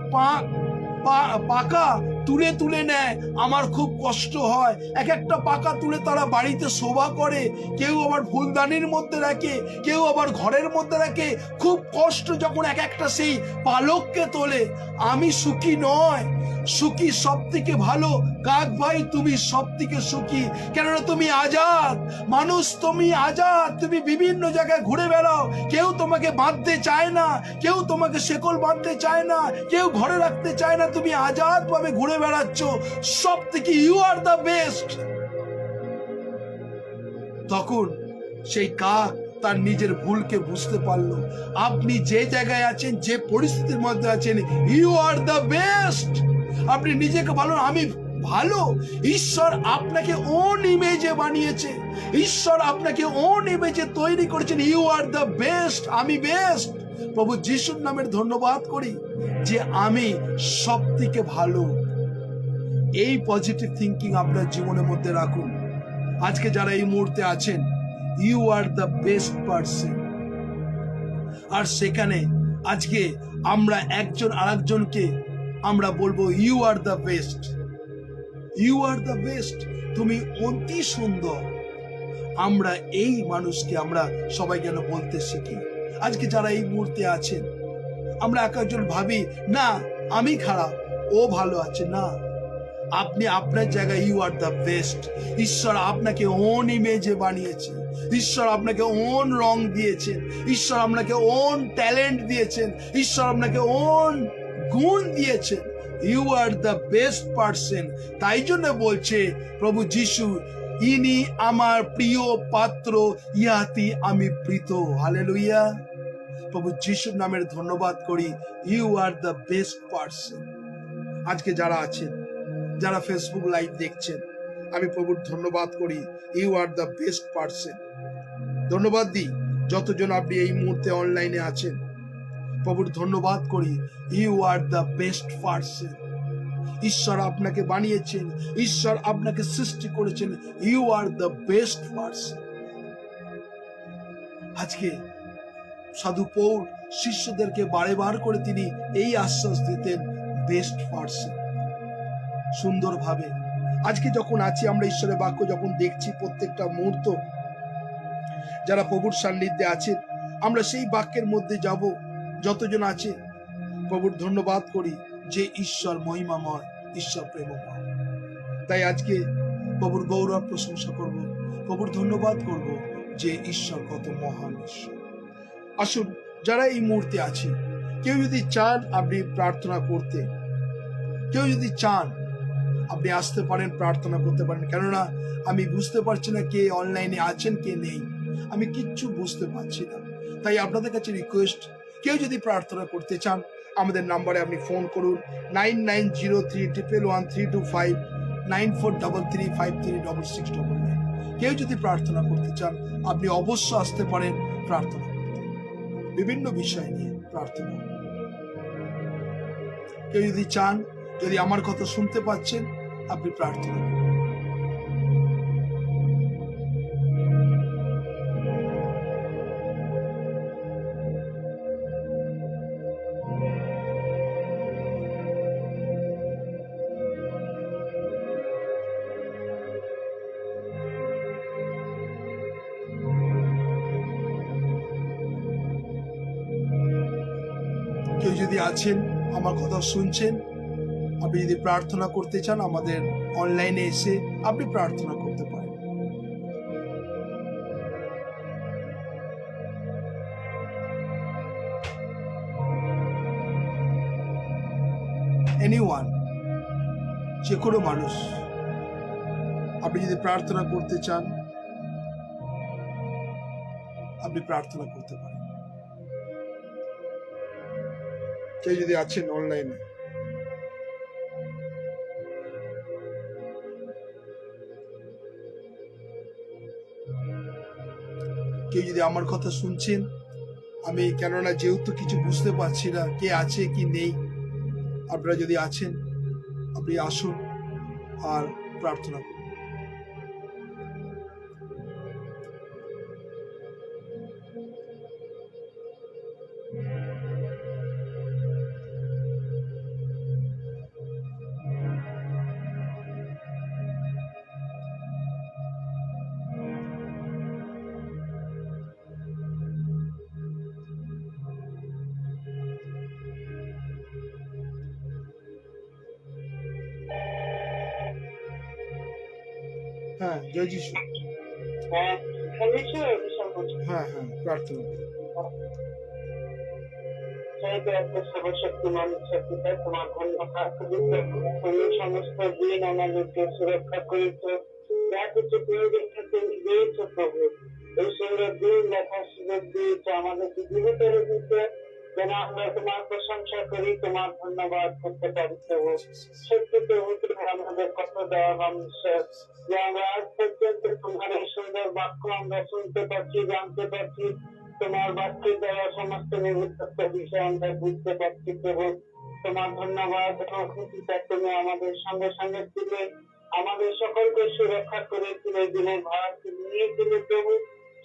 পাকা তুলে তুলে নেয়, আমার খুব কষ্ট হয়। এক একটা পাকা তুলে তারা বাড়িতে শোভা করে, কেউ আবার ফুলদানির মধ্যে রাখে, কেউ আবার ঘরের মধ্যে রাখে। খুব কষ্ট যখন এক একটা সেই পালককে তোলে। আমি সুখী নয়, সুখী সব থেকে ভালো কাক ভাই, তুমি সব থেকে সুখী, কেননা তুমি আজাদ মানুষ, তুমি আজাদ, তুমি বিভিন্ন জায়গায় ঘুরে বেড়াও, কেউ তোমাকে বাঁধতে চায় না, কেউ তোমাকে শেকল বাঁধতে চায় না, কেউ ঘরে রাখতে চায় না, তুমি আজাদ ভাবে ঘুরে বেড়াচ্ছ, সব থেকে ইউ আর দ্য বেস্ট। তখন সেই কাক তার নিজের ভুলকে বুঝতে পারলো। আপনি যে জায়গায় আছেন, যে পরিস্থিতির মধ্যে আছেন, ইউ আর দ্য বেস্ট। আপনি নিজেকে ভালো, আমি ভালো। ঈশ্বর আপনাকে ওন ইমেজে বানিয়েছে, ঈশ্বর আপনাকে ওন ইমেজে তৈরি করেছেন। ইউ আর দ্য বেস্ট, আমি বেস্ট। প্রভু যিশুর নামের ধন্যবাদ করি যে আমি সব থেকে ভালো। এই পজিটিভ থিঙ্কিং আপনার জীবনের মধ্যে রাখুন। আজকে যারা এই মুহূর্তে আছেন, you are the best person. আর সেখানে আজকে আমরা একজন আরেকজনকে আমরা বলবো you are the best, you are the best, তুমি অতি সুন্দর। আমরা এই মানুষকে আমরা সবাই যেন বলতে শিখি। আজকে যারা এই মুহূর্তে আছেন, আমরা এক একজন ভাবি না আমি খারাপ, ও ভালো আছে, না, আপনি আপনার জায়গায় ইউ আর দ্য বেস্ট। ঈশ্বর আপনাকে ওন ইমেজে বানিয়েছে, ঈশ্বর আপনাকে ওন রং দিয়েছেন, ঈশ্বর আপনাকে ওন ট্যালেন্ট দিয়েছেন, ঈশ্বর আপনাকে ওন গুণ দিয়েছেন। You are the best person. তাই জন্য বলছে প্রভু যিশু, ইনি আমার প্রিয় পাত্র, ইহাতি আমি প্রীত। হালেলুয়া। প্রভু যিশুর নামের ধন্যবাদ করি। You are the best person. আজকে যারা আছেন, যারা ফেসবুক লাইভ দেখছেন, আমি প্রভুর ধন্যবাদ করি। You are the best person. ধন্যবাদ দিই যতজন আপনি এই মুহূর্তে অনলাইনে আছেন, প্রভুর ধন্যবাদ করি। You are the best person. ঈশ্বর আপনাকে বানিয়েছেন, ঈশ্বর আপনাকে সৃষ্টি করেছেন। You are the best person. আজকে সাধু পৌল শিষ্যদেরকে বারে বার করে তিনি এই আশ্বাস দিতেন, বেস্ট পারসন। সুন্দরভাবে আজকে যখন আছি আমরা, ঈশ্বরের বাক্য যখন দেখছি প্রত্যেকটা মুহূর্ত, যারা প্রভুর সান্নিধ্যে আছেন, আমরা সেই বাক্যের মধ্যে যাব। যতজন আছে প্রভুর ধন্যবাদ করি যে ঈশ্বর মহিমাময়, ঈশ্বর প্রেমময়। তাই আজকে প্রভুর গৌরব প্রশংসা করব, প্রভুর ধন্যবাদ করব যে ঈশ্বর কত মহান ঈশ্বর। আসুন, যারা এই মুহূর্তে আছে, কেউ যদি চান আপনি প্রার্থনা করতে, কেউ যদি চান আপনি আসতে পারেন, প্রার্থনা করতে পারেন। কেননা আমি বুঝতে পারছি না কে অনলাইনে আছেন কে নেই, আমি কিচ্ছু বুঝতে পারছি না। তাই আপনাদের কাছে রিকোয়েস্ট, কেউ যদি প্রার্থনা করতে চান আমাদের নাম্বারে আপনি ফোন করুন 9903111325 9433536699। কেউ যদি প্রার্থনা করতে চান আপনি অবশ্য আসতে পারেন প্রার্থনা করতে, বিভিন্ন বিষয় নিয়ে প্রার্থনা। কেউ যদি চান, যদি আমার কথা শুনতে পাচ্ছেন, আপনি প্রার্থনা করুন। কেউ যদি আছেন আমার কথা শুনছেন, আপনি যদি প্রার্থনা করতে চান আমাদের অনলাইনে এসে আপনি প্রার্থনা করতে পারেন। এনিওয়ান, যে কোনো মানুষ, আপনি যদি প্রার্থনা করতে চান আপনি প্রার্থনা করতে পারেন। কেউ যদি আছেন অনলাইনে, কেউ যদি আমার কথা শুনছেন, আমি কেননা যেহেতু কিছু বুঝতে পারছি না কে আছে কি নেই, আপনারা যদি আছেন আপনি আসুন আর প্রার্থনা করুন। হ্যাঁ, জয় যিশু। হ্যাঁ, শুনেছো বিশাল বলছি। হ্যাঁ হ্যাঁ, প্রার্থনা করি। সর্বশক্তিমান পিতা, তোমার ধন্যবাদ তুমি সমস্ত দিন আমাদেরকে সুরক্ষা করেছ, যা কিছু প্রয়োজনটা তুমি দিয়েছ প্রভু। এই সুন্দর দিন দেখার সুযোগ দিয়েছ, আমাদেরকে জীবিত রেখেছে, যেন আমরা তোমার প্রশংসা করি, তোমার ধন্যবাদ করতে পারি প্রভু। সত্যি প্রভু, তুমি আমাদের কত দেওয়া মানুষ, যে আমরা আজ পর্যন্ত তোমার এই সুন্দর বাক্য আমরা শুনতে পাচ্ছি, জানতে পারছি, তোমার বাক্যের দ্বারা সমস্ত নির্দিষ্ট বিষয় আমরা বুঝতে পারছি প্রভু। তোমার ধন্যবাদ এবং খুশিটা তুমি আমাদের সঙ্গে সঙ্গে ছিলে, আমাদের সকলকে সুরক্ষা করেছিলে, দিনের ভাড়া নিয়েছিলে প্রভু।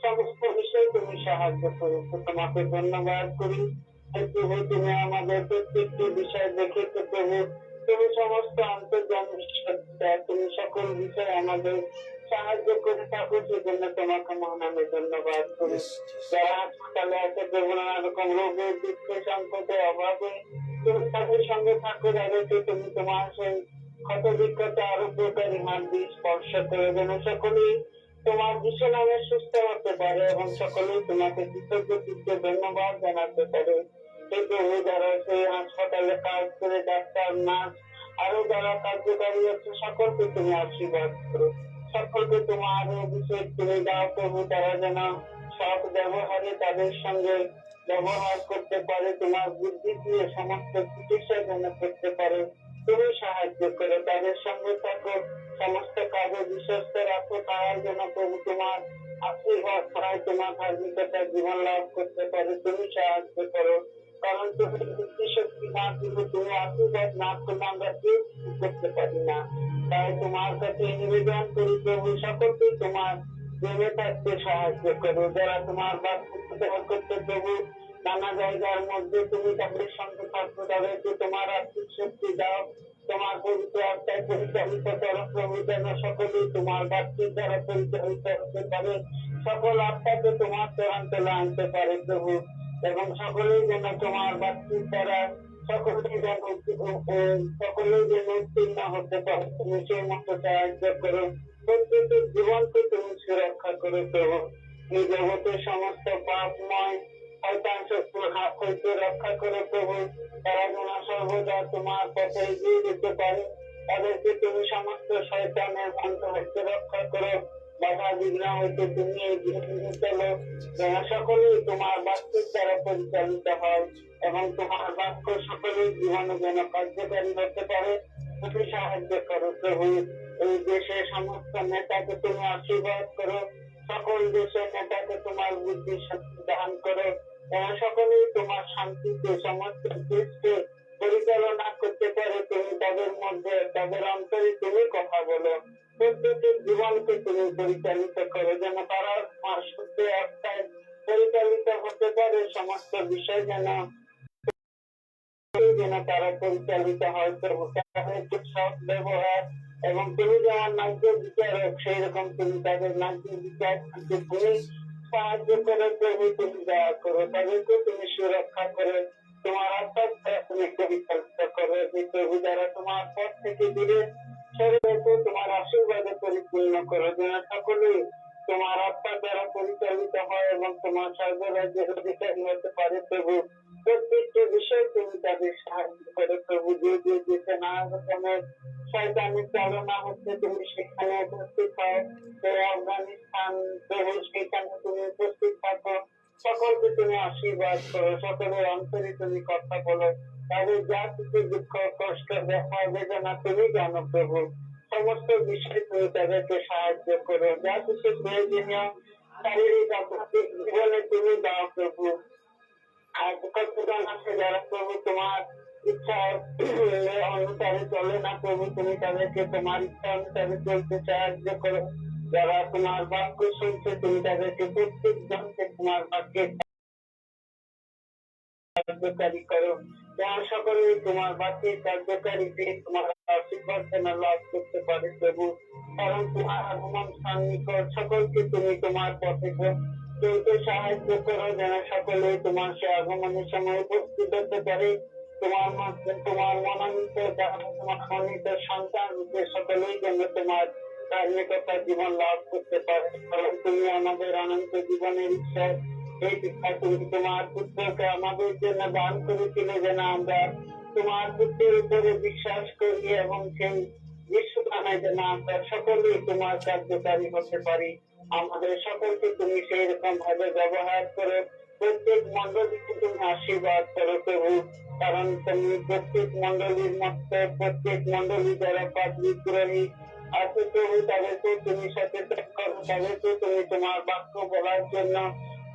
সমস্ত বিষয়ে তুমি সাহায্য করেছো, তোমাকে ধন্যবাদ করি। প্রভু, তুমি আমাদের প্রত্যেকটি বিষয় দেখেছো প্রভু। তুমি সমস্ত আন্তর্জাতিক তুমি সকল বিষয়ে আমাদের সাহায্য করে থাকো, সেজন্য তোমাকে মহানামে ধন্যবাদ করি। Yes, Jesus. যারা হাসপাতালে আছে প্রভু, নানা রকম রোগে, দুঃখে, সংকটে, অভাবে, তুমি তাদের সঙ্গে থাকো, তাদেরকে তুমি তোমার সেই ক্ষত বিক্ষত আরোগ্যকারী হাত দিয়ে স্পর্শ করে, যেন সকলেই তোমার যিশু নামে সুস্থ হতে পারে এবং সকলেই তোমাকে কৃতজ্ঞ ধন্যবাদ জানাতে পারে। সেই প্রভু, যারা সেই হাসপাতালে কাজ করে, ডাক্তার, নার্স, আরো যারা কার্যকারী আছে, সকলকে তুমি আশীর্বাদ করো, সকলকে তোমার অভিষেক তুমি দাও প্রভু। তারা যেন সৎ ব্যবহারে তাদের সঙ্গে ব্যবহার করতে পারে, তোমার বুদ্ধি দিয়ে সমস্ত চিকিৎসা যেন করতে পারে, তুমি সাহায্য করো, তাদের সঙ্গে থাকো, সমস্ত কাজে বিশ্বস্ত রাখো, তারা যেন প্রভু তোমার আশীর্বাদ পায়, তোমার ধার্মিকতা জীবন লাভ করতে পারে, তুমি সাহায্য করো। কারণ তুমি বুদ্ধি শক্তি না দিলে, তুমি আশীর্বাদ না করলে আমরা কেউ কিছু করতে পারি না। তাই তোমার কাছে নিবেদন করি প্রভু, সকলকে তোমার জেনে থাকতে সাহায্য করো। যারা তোমার বাক্য করতে প্রভু, নানা জায়গার মধ্যে তুমি তাদের সঙ্গে থাকো, তাদেরকে তোমার আর্থিক শক্তি দাও, তোমার পবিত্র আত্মায় পরিচালিত করো প্রভু, যেন সকলেই তোমার বাক্যের দ্বারা পরিচালিত হতে পারে, সকল আত্মাকে তোমার চরণতলে আনতে পারে প্রভু, এবং সকলেই যেন তোমার বাক্যের দ্বারা সকলেই যেন উত্তীর্ণ হতে পারে, তুমি সেই মতো সাহায্য করো। প্রত্যেকের জীবনকে তুমি সুরক্ষা করো প্রভু। এই জগতের সমস্ত পাপময় শয়তান শত্রুর হাত হইতে রক্ষা করে প্রভু। তারা যেন সর্বদা তোমার পথে এগিয়ে যেতে পারে, তাদেরকে তুমি সমস্ত শয়তানের মন্ত্র হইতে রক্ষা করো, বাধা বিঘ্ন হইতে তুমি এগিয়ে নিয়ে চলো, যেন সকলেই তোমার বাক্যের দ্বারা পরিচালিত হয় এবং তোমার বাক্য সকলের জীবনে যেন কার্যকারী হতে পারে, তুমি সাহায্য করো প্রভু। এই দেশের সমস্ত নেতাকে তুমি আশীর্বাদ করো, সকল দেশের নেতাকে তোমার বুদ্ধি শক্তি দান করো, সকলেই তোমার শান্তিতে সমস্ত দেশকে পরিচালনা করতে পারে, তুমি তাদের মধ্যে তাদের অন্তরে তুমি কথা বলো, প্রত্যেকের জীবনকে তুমি পরিচালিত করো, যেন তারা তোমার সত্য আত্মায় পরিচালিত হতে পারে, সমস্ত বিষয় যেন তারা পরিচালিত হয় প্রভু। তাদের সৎ ব্যবহার এবং তুমি যেমন ন্যায্য বিচারক, সেই রকম তুমি তাদের ন্যায্য বিচার তুমি সাহায্য করে প্রভু, তুমি দয়া করো, তাদেরকে তুমি সুরক্ষা করে তোমার আত্মার দ্বারা তুমি পরিচালিত করো। যে প্রভু, যারা তোমার পথ থেকে দূরে সরে গেছে, তোমার আশীর্বাদে পরিপূর্ণ করো, যেন সকলেই তোমার আত্মার দ্বারা পরিচালিত হয় এবং তোমার স্বর্গরাজ্যের অধিকারী হতে পারে প্রভু। প্রত্যেকটি বিষয় তুমি তাদের সাহায্য করে প্রভু। যে যে দেশে নানা রকমের শয়তানের চালনা হচ্ছে, তুমি সেখানে উপস্থিত হও, আফগানিস্তান প্রভু, সেখানে তুমি উপস্থিত থাকো, সকলকে তুমি আশীর্বাদ করো, সকলের অন্তরে তুমি কথা বলো, তাদের যা কিছু দুঃখ কষ্ট দেখা বেদনা তুমি জানো প্রভু, সমস্ত বিষয় তুমি তাদেরকে সাহায্য করো, যা কিছু প্রয়োজনীয় শারীরিক আধ্যাত্মিক জীবনে তুমি দাও প্রভু। আর কতজন আছে যারা প্রভু তোমার ইচ্ছা অনুসারে চলে না প্রভু, তুমি তাদেরকে তোমার ইচ্ছা অনুসারে চলতে সাহায্য করো। যারা তোমার বাক্য শুনছে, তুমি তাদেরকে প্রত্যেক জনকে তোমার বাক্যে কার্যকারী করো, যারা সকলে তোমার বাক্যের কার্যকারী পেয়ে তোমার আশীর্বাদ যেন লাভ করতে পারে প্রভু। কারণ তোমার আগমন সন্নিকট, সকলকে তুমি তোমার পথে চলতে সাহায্য করো, যেন সকলে তোমার সে আগমনের সময় উপস্থিত হতে পারে। তোমার মধ্যে তোমার মনোনীত, যারা তোমার মনোনীত সন্তান রূপে সকলেই যেন তোমার ধার্মিকতা জীবন লাভ করতে পারে। কারণ তুমি আমাদের অনন্ত জীবনের ঈশ্বর। এই পিতা তুমি তোমার পুত্রকে আমাদের জন্য দান করেছিলে যেন আমরা তোমার পুত্রের উপরে বিশ্বাস করি এবং সেই যিশু নামে যেন আমরা সকলেই তোমার কার্যকারী হতে পারি। আমাদের সকলকে তুমি সেই রকম ভাবে ব্যবহার করো। প্রত্যেক মন্ডলীকে তুমি আশীর্বাদ করো প্রভু। কারণ তুমি প্রত্যেক মন্ডলীর মধ্যে প্রত্যেক মন্ডলী যারা পাত্রী পুরোহিত আছে প্রভু, তাদেরকে তুমি সচেতন করো, তাদেরকে তুমি তোমার বাক্য বলার জন্য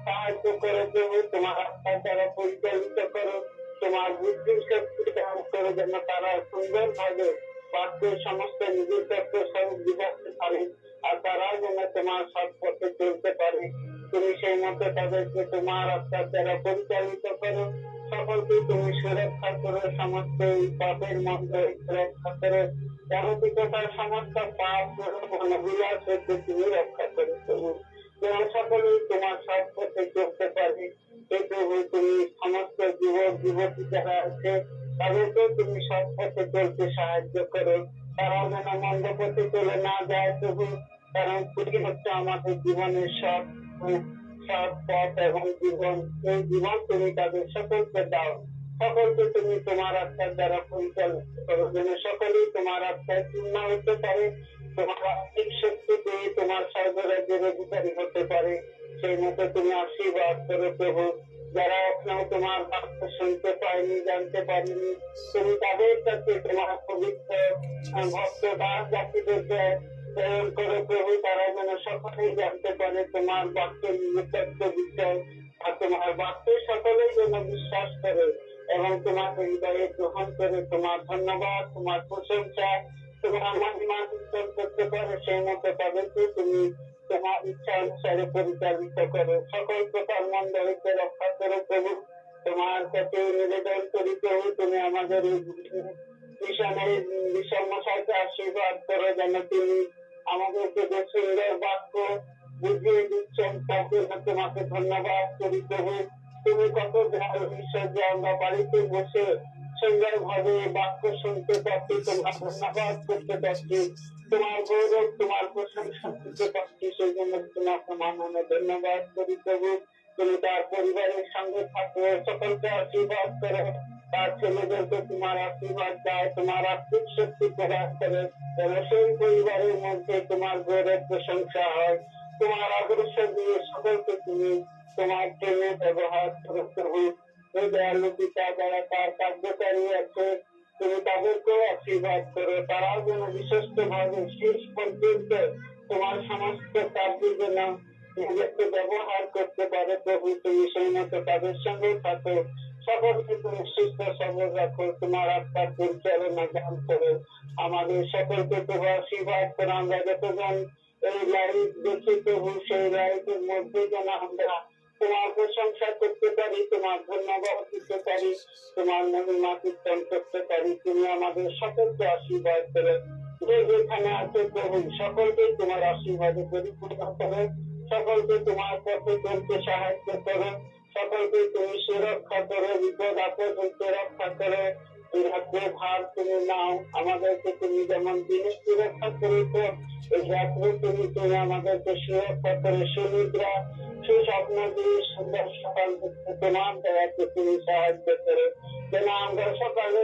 সাহায্য করো প্রভু। তোমার আত্মার দ্বারা পরিচালিত করো, তোমার বুদ্ধির শক্তি দান করো যেন তারা সুন্দর ভাবে বাক্যের সমস্ত নিজের তত্ত্ব সব বুঝাতে পারে আর তারা যেন তোমার সৎ পথে চলতে পারে। তুমি সেই মতো তাদেরকে তোমার আত্মার দ্বারা পরিচালিত করো। সকলকে তুমি সুরক্ষা করো, সমস্ত এই পাপের মধ্যে রক্ষা করো, জাগতিকতার সমস্ত পাপ মনোবিলাস হতে তুমি রক্ষা করো প্রভু। যেন সকলেই তোমার সৎ পথে চলতে পারে। এই প্রভু তুমি সমস্ত যুবক যুবতী যারা আছে তাদেরকেও তুমি সৎ পথে চলতে সাহায্য করো। তারাও যেন মন্দ পথে চলে না যায় প্রভু। কারণ তুমি হচ্ছে আমাদের জীবনের সৎ পথ এবং জীবন। এই জীবন তুমি তাদের সকলকে দাও। সকলকে তুমি তোমার আত্মার দ্বারা পরিচালিত করো যেন সকলেই তোমার আত্মায় পূর্ণ হতে পারে, তোমার আত্মিক শক্তি পেয়ে তোমার স্বর্গরাজ্যের অধিকারী হতে পারে। সেই মতো তুমি আশীর্বাদ করো প্রভু। যারা এখনো তোমার বাক্য শুনতে পায়নি, জানতে পারেনি, তুমি তাদের কাছে তোমার পবিত্র ভক্ত দাস জাতিদেরকে প্রেরণ করো প্রভু। তারা যেন সকলেই জানতে পারে তোমার বাক্যের নিরপেক্ষ বিষয় আর তোমার বাক্যে সকলেই যেন বিশ্বাস করে এবং তোমার হৃদয়ে গ্রহণ করে তোমার ধন্যবাদ, তোমার প্রশংসা, তোমার মহিমা কীর্তন করতে পারে। সেই মতো তাদেরকে তুমি তোমার ইচ্ছা অনুসারে পরিচালিত করো। সকল প্রকার মন্দ হইতে রক্ষা করো প্রভু। তোমার কাছে নিবেদন করি প্রভু, তুমি আমাদের মিশনের বিষমশাইকে আশীর্বাদ করো যেন তুমি আমাদেরকে যে সুন্দর বাক্য বুঝিয়ে দিচ্ছেন তার জন্য তোমাকে ধন্যবাদ করি প্রভু। তুমি কত ঈশ্বর যে আমরা বাড়িতে বসে সুন্দর ভাবে বাক্য শুনতে পাচ্ছি, তোমার ধন্যবাদ করতে পারছি, তোমার গৌরব তোমার প্রশংসা করতে পারছি। সেই জন্য তোমাকে মনে ধন্যবাদ করি প্রভু। তুমি তার পরিবারের সঙ্গে থাকো, সকলকে আশীর্বাদ করো, তার ছেলেদেরকে তোমার আশীর্বাদ দাও, তোমার আর্থিক শক্তি প্রকাশ করে যেন সেই পরিবারের মধ্যে তোমার গৌরব প্রশংসা হয়। তোমার আদর্শ দিয়ে সকলকে তুমি তোমার জন্য ব্যবহার করো প্রভু। এই দয়ালু পিতা যারা তার কার্যকারী আছে তুমি তাদেরকেও আশীর্বাদ করো। তারাও যেন বিশ্বস্ত ভাবে শেষ পর্যন্ত তোমার সমস্ত কার্যের জন্য নিজেকে ব্যবহার করতে পারে প্রভু। তুমি সেই মতো তাদের সঙ্গে থাকো, সকলকে তুমি সুস্থ সবল রাখো, তোমার আত্মার পরিচালনা দান করো। আমাদের সকলকে প্রভু আশীর্বাদ করো। আমরা যতজন এই লাইভ দেখি প্রভু, সেই লাইভের মধ্যে যেন আমরা তোমার প্রশংসা করতে পারি, তোমার ধন্যবাদ দিতে পারি, তোমার মহিমা কীর্তন করতে পারি। তুমি আমাদের সকলকে আশীর্বাদ করো। যে যেখানে আছে প্রভু সকলকেই তোমার আশীর্বাদে পরিপূর্ণ করো, সকলকে তোমার পথে চলতে সাহায্য করো, সকলকে তুমি সুরক্ষা করো, বিপদ আপদ হইতে রক্ষা করো। এই রাত্রে ভার তুমি নাও, আমাদেরকে তুমি যেমন দিনে সুরক্ষা করেছ, এই রাত্রে তুমি তুমি আমাদেরকে সুরক্ষা করে সুনিদ্রা সুস্বপ্ন দিয়ে সুন্দর সকাল করতে তোমার দয়াকে তুমি সাহায্য করো। যেন আমরা সকালে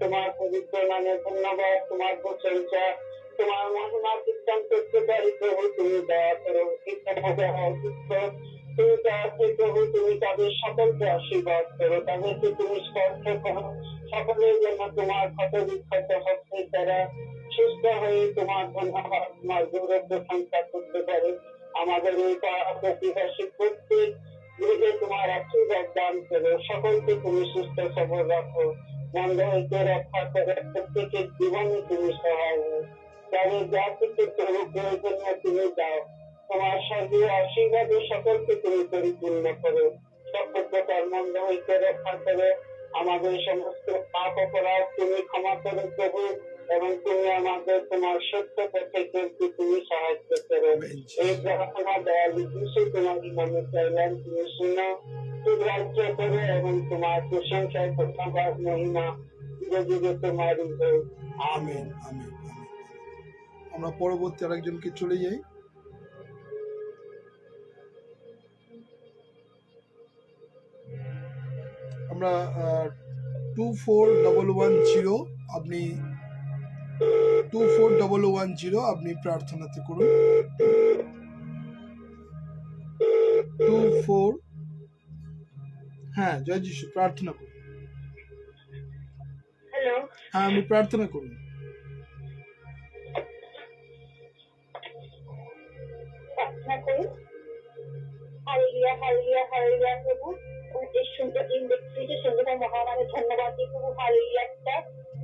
তোমার পবিত্র নামে ধন্যবাদ, তোমার প্রশংসা, তোমার মহিমা কীর্তন করতে পারি প্রভু। তুমি দয়া করো, তুমি দয়া প্রভু, তুমি তাদের সকলকে আশীর্বাদ করো, তাদেরকে তুমি স্পর্শ করো। সকলের জন্য তোমার ক্ষত বিক্ষত হচ্ছে, তারা সুস্থ হয়ে তোমার ধন্যবাদ, তোমার গৌরব প্রশংসা করতে পারে। আমাদের এই প্রতিবাসী প্রত্যেক গৃহে তোমার আশীর্বাদ দান করো, সকলকে তুমি সুস্থ সবল রাখো, মন্দ হইতে রক্ষা করে প্রত্যেকের জীবনে তুমি সহায় হও। তাদের যা কিছু প্রয়োজনীয় তুমি দাও, তোমার স্বর্গীয় আশীর্বাদে সকলকে তুমি পরিপূর্ণ করো। সকল প্রকার মন্দ হইতে রক্ষা করে আমাদের সমস্ত পাপ অপরাধ তুমি ক্ষমা করো প্রভু, এবং তুমি আমাদের তোমার সত্য পথে চলতে তুমি সাহায্য করো। এই প্রার্থনা দয়ালু যিশু তোমার নামে চাইলাম, তুমি শুনো, সুগ্রাহ্য করো এবং তোমার প্রশংসায় ধন্যবাদ মহিমা যুগে যুগে তোমারই হোক। Amen, amen, amen. আমরা পরবর্তী আরেকজনকে চলে যাই। আমরা 241110, আপনি 241110 আপনি প্রার্থনাতে করুন। 24, হ্যাঁ জয় যিশু, প্রার্থনা করুন। হ্যালো, হ্যাঁ আপনি প্রার্থনা করুন। প্রার্থনা করি। হালেলুয়া, হালেলুয়া, হালেলুয়া প্রভু। এই সুন্দর দিন দেখতে সুন্দর মহামানের ধন্যবাদ দিই প্রভু। হালেলুয়া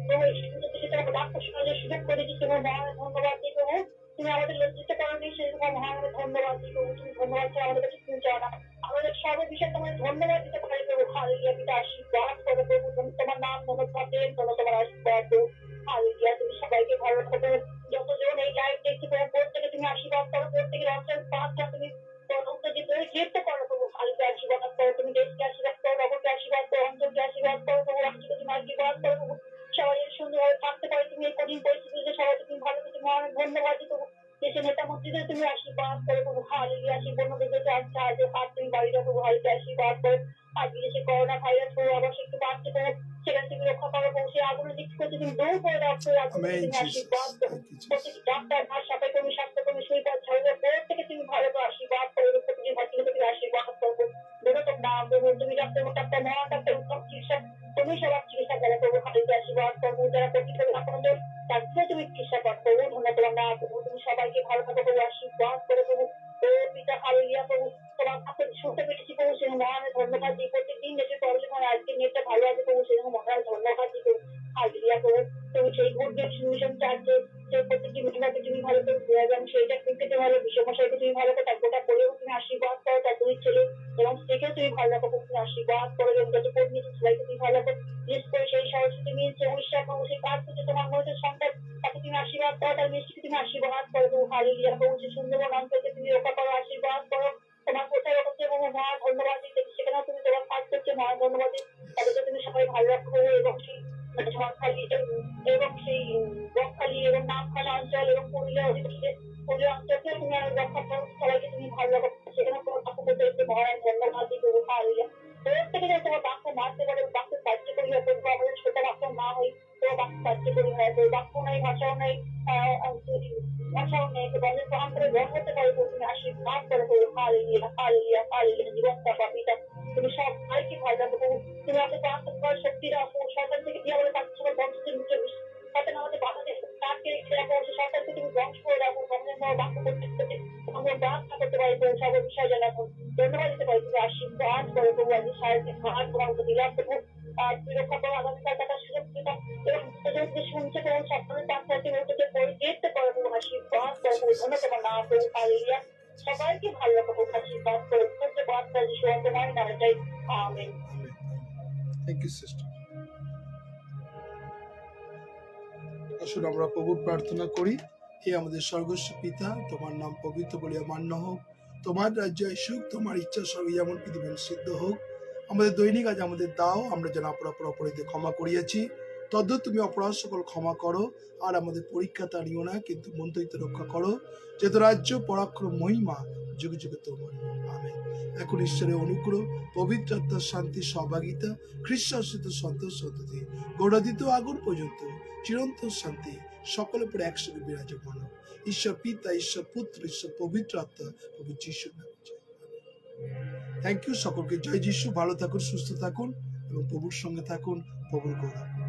প্রভু, এই সুন্দর দিকে তোমার বাক্য শোনার সুযোগ করে দিচ্ছি তোমার মহানের ধন্যবাদ দিই প্রভু। তুমি আমাদের লজ্জিত করনি, সেই তোমার মহানের ধন্যবাদ দিই প্রভু। তুমি ধন্যবাদ চাও আমাদের কাছে, তুমি চাও না আমাদের সর্ব বিষয়ে তোমার ধন্যবাদ দিতে পারি প্রভু। হালেলুয়া, পিতা আশীর্বাদ করো প্রভু। তোমার নাম মনে থাকেন, তোমার আশীর্বাদ দেবো। হালেলুয়া, তুমি সবাইকে ভালো রাখো। যতজন এই লাইভ দেখতে পারো প্রত্যেকে তুমি আশীর্বাদ করো, প্রত্যেকের অঞ্চল পাঁচটা তুমি যেতে করো প্রভু। হালকে আশীর্বাদ করো, তুমি দেশকে আশীর্বাদ করো, নগরকে আশীর্বাদ করো, অঞ্চলকে আশীর্বাদ করো প্রভু। রাষ্ট্রকে তুমি আশীর্বাদ করো প্রভু। সবাই সুন্দরভাবে থাকতে পারে তুমি এই কঠিন পরিস্থিতিতে, সবাইকে তুমি ভালো কিছু মহান ধন্যবাদ দিই প্রভু। দেশের নেতা মন্ত্রীদের তুমি আশীর্বাদ করো প্রভু। হালেলুয়া, আশীর্বাদ দেশে সাহায্য হাত তুমি বাড়ি রাখো প্রভু। হালকে আশীর্বাদ করো। আর বিদেশে করোনা ভাইরাস হয়ে আবার একটু বাড়ছে প্রভু, সেখানে তুমি রক্ষা করো প্রভু। সেই আগুনের দিক থেকে তুমি দূর করে রাখো, আগুনকে Amen, তুমি Jesus. আশীর্বাদ করো। Thank you, Jesus. প্রত্যেক ডাক্তার নার্স স্বাস্থ্যকর্মী স্বাস্থ্যকর্মী সুইপার ঝাড়ুদার প্রত্যেকে তুমি ভালো করে আশীর্বাদ করো। প্রতিদিন হসপিটালে তুমি আশীর্বাদ করবো। বেরোতো নাম দেবো, তুমি ডাক্তার ডাক্তার মহা ডাক্তার উত্তম চিকিৎসা, তুমি সবার চিকিৎসা করো প্রভু। হালকে আশীর্বাদ করবো। যারা প্রকৃত আক্রান্ত তাদেরকে তুমি চিকিৎসা করো প্রভু। ধন্যবাদ তোমার নাম প্রভু। তুমি সবাইকে ভালো থাকো প্রভু, আশীর্বাদ করো প্রভু। ও পিতা হালেলুয়া প্রভু, তোমার কাছে শুনতে পেরেছি প্রভু, সেই মহানের ধন্যবাদ দিই। প্রত্যেকদিন দেশে প্রবলেম হয়, আজকে নেটটা ভালো আছে প্রভু, সেই মহানের ধন্যবাদ দিই প্রভু। হালেলুয়া প্রভু, তুমি সেই গুড নিউজ মিশন চার্চে সেই প্রত্যেকটি মিটিংটাকে তুমি ভালো করে ঘুরে যান, সেইটা থেকে ভালো বিষমশাইকে তুমি ভালো করে তার গোটা পরেও তুমি আশীর্বাদ করো। তার দুই ছেলে এবং স্ত্রীকেও তুমি ভালো রাখো, তুমি আশীর্বাদ করো। এবং যত কর্মী সবাইকে তুমি ভালো রাখো। বিশেষ করে সেই সরস্বতী মিলছে উড়িষ্যা প্রভু, সেই কাজ করছে তোমার মধ্যে সন্তান, তাকে তুমি আশীর্বাদ করো। তার মিষ্টিকে তুমি আশীর্বাদ করো প্রভু। হালেলুয়া প্রভু, সেই সুন্দরবন অঞ্চলকে তুমি রক্ষা করো, আশীর্বাদ করো। তোমার কোথায় রক্ষা এবং মহা ধন্যবাদ দিতে, সেখানেও তুমি তোমার কাজ করছো, মহা ধন্যবাদ দিই। তাদেরকে তুমি সবাই ভালো রাখো এবং সেই ঝড়খালি এবং সেই বকখালি এবং নামখানা অঞ্চল এবং পুরুলিয়া অধিবেশনে পুরুলিয়া অঞ্চলকে তুমি রক্ষা করো। সবাইকে তুমি ভালো রাখো, সেখানে তোমার বাক্য করতে একটু মহান ধন্যবাদ দিই প্রভু। হালেলুয়া প্রত্যেকে যেন তোমার বাক্য মারতে পারে, বাক্য কার্যকরী হয় প্রভু। আমাদের ছোট বাক্য না হই, তোমার বাক্য কার্যকরী হয় প্রভু। বাক্য নাই, ভাষাও নাই, ভাষাও নেই, তোমাদের প্রাণ করে গ্রহণ করতে পারে প্রভু। তুমি আশীর্বাদ করো প্রভু। Hallelujah, hallelujah, hallelujah. জীবনটা পাপিতা তুমি সবাইকে ভালো রাখো প্রভু। তুমি আমাদের প্রাণ করার শক্তি রাখো। সরকার থেকে দিয়ে আমাদের কাছে সবাই বংশের মুখে সরকার আমাদের বাধা তাকে রাখো, সে সরকারকে তুমি ধ্বংস করে রাখো। আমাদের বাক্য করতে আমরা প্রার্থনা করতে পারি প্রভু, সব বিষয় জানাবো, ধন্যবাদ দিতে পারি। তুমি আশীর্বাদ করো প্রভু। আজ সারাদিন হাত তোমার উপর দিলাম প্রভু। আর তুমি রক্ষা করো আগামীকাল টাকার সুযোগ দিতা এবং শুনছে প্রভু, সকলের প্রার্থনাকে উঠতে পড়ে যেতে পারো প্রভু। আশীর্বাদ করো প্রভু। ধন্যবাদ তোমার নাম প্রভু। হালেলুয়া, সবাইকে ভালো রাখো প্রভু। আশীর্বাদ করো। করতে বার্তা যিশু তোমার নামে চাই, আমেন। Thank you sister. আসুন আমরা প্রভুর প্রার্থনা করি। হে আমাদের স্বর্গস্ব পিতা, তোমার নাম পবিত্র বলিয়া মান্য হোক। তোমার রাজ্য আসুক, তোমার ইচ্ছা স্বর্গে যেমন পৃথিবীতে সিদ্ধ হোক। আমাদের দৈনিক আজ আমাদের দাও, আমরা যেন অপরাধীদের ক্ষমা করিয়াছি তদ্বৎ তুমি অপরাধ সকল ক্ষমা করো। আর আমাদের পরীক্ষা তাড়িও না, কিন্তু মন হইতে রক্ষা করো। যেহেতু রাজ্য পরাক্রম মহিমা যুগে যুগে তোমার। আমেন। এখন ঈশ্বরের অনুগ্রহ, পবিত্র আত্মার শান্তি, সহভাগিতা, খ্রিস্ট সন্তোষ সন্ততি গৌরাদিত আগুন পর্যন্ত চিরন্তন শান্তি সকলের উপরে একসঙ্গে বিরাজমান হোক। ঈশ্বর পিতা, ঈশ্বর পুত্র, ঈশ্বর পবিত্র আত্মা, প্রভু যিশুর নামে। থ্যাংক ইউ সকলকে। জয় যিশু। ভালো থাকুন, সুস্থ থাকুন এবং প্রভুর সঙ্গে থাকুন। প্রভুর গৌরব।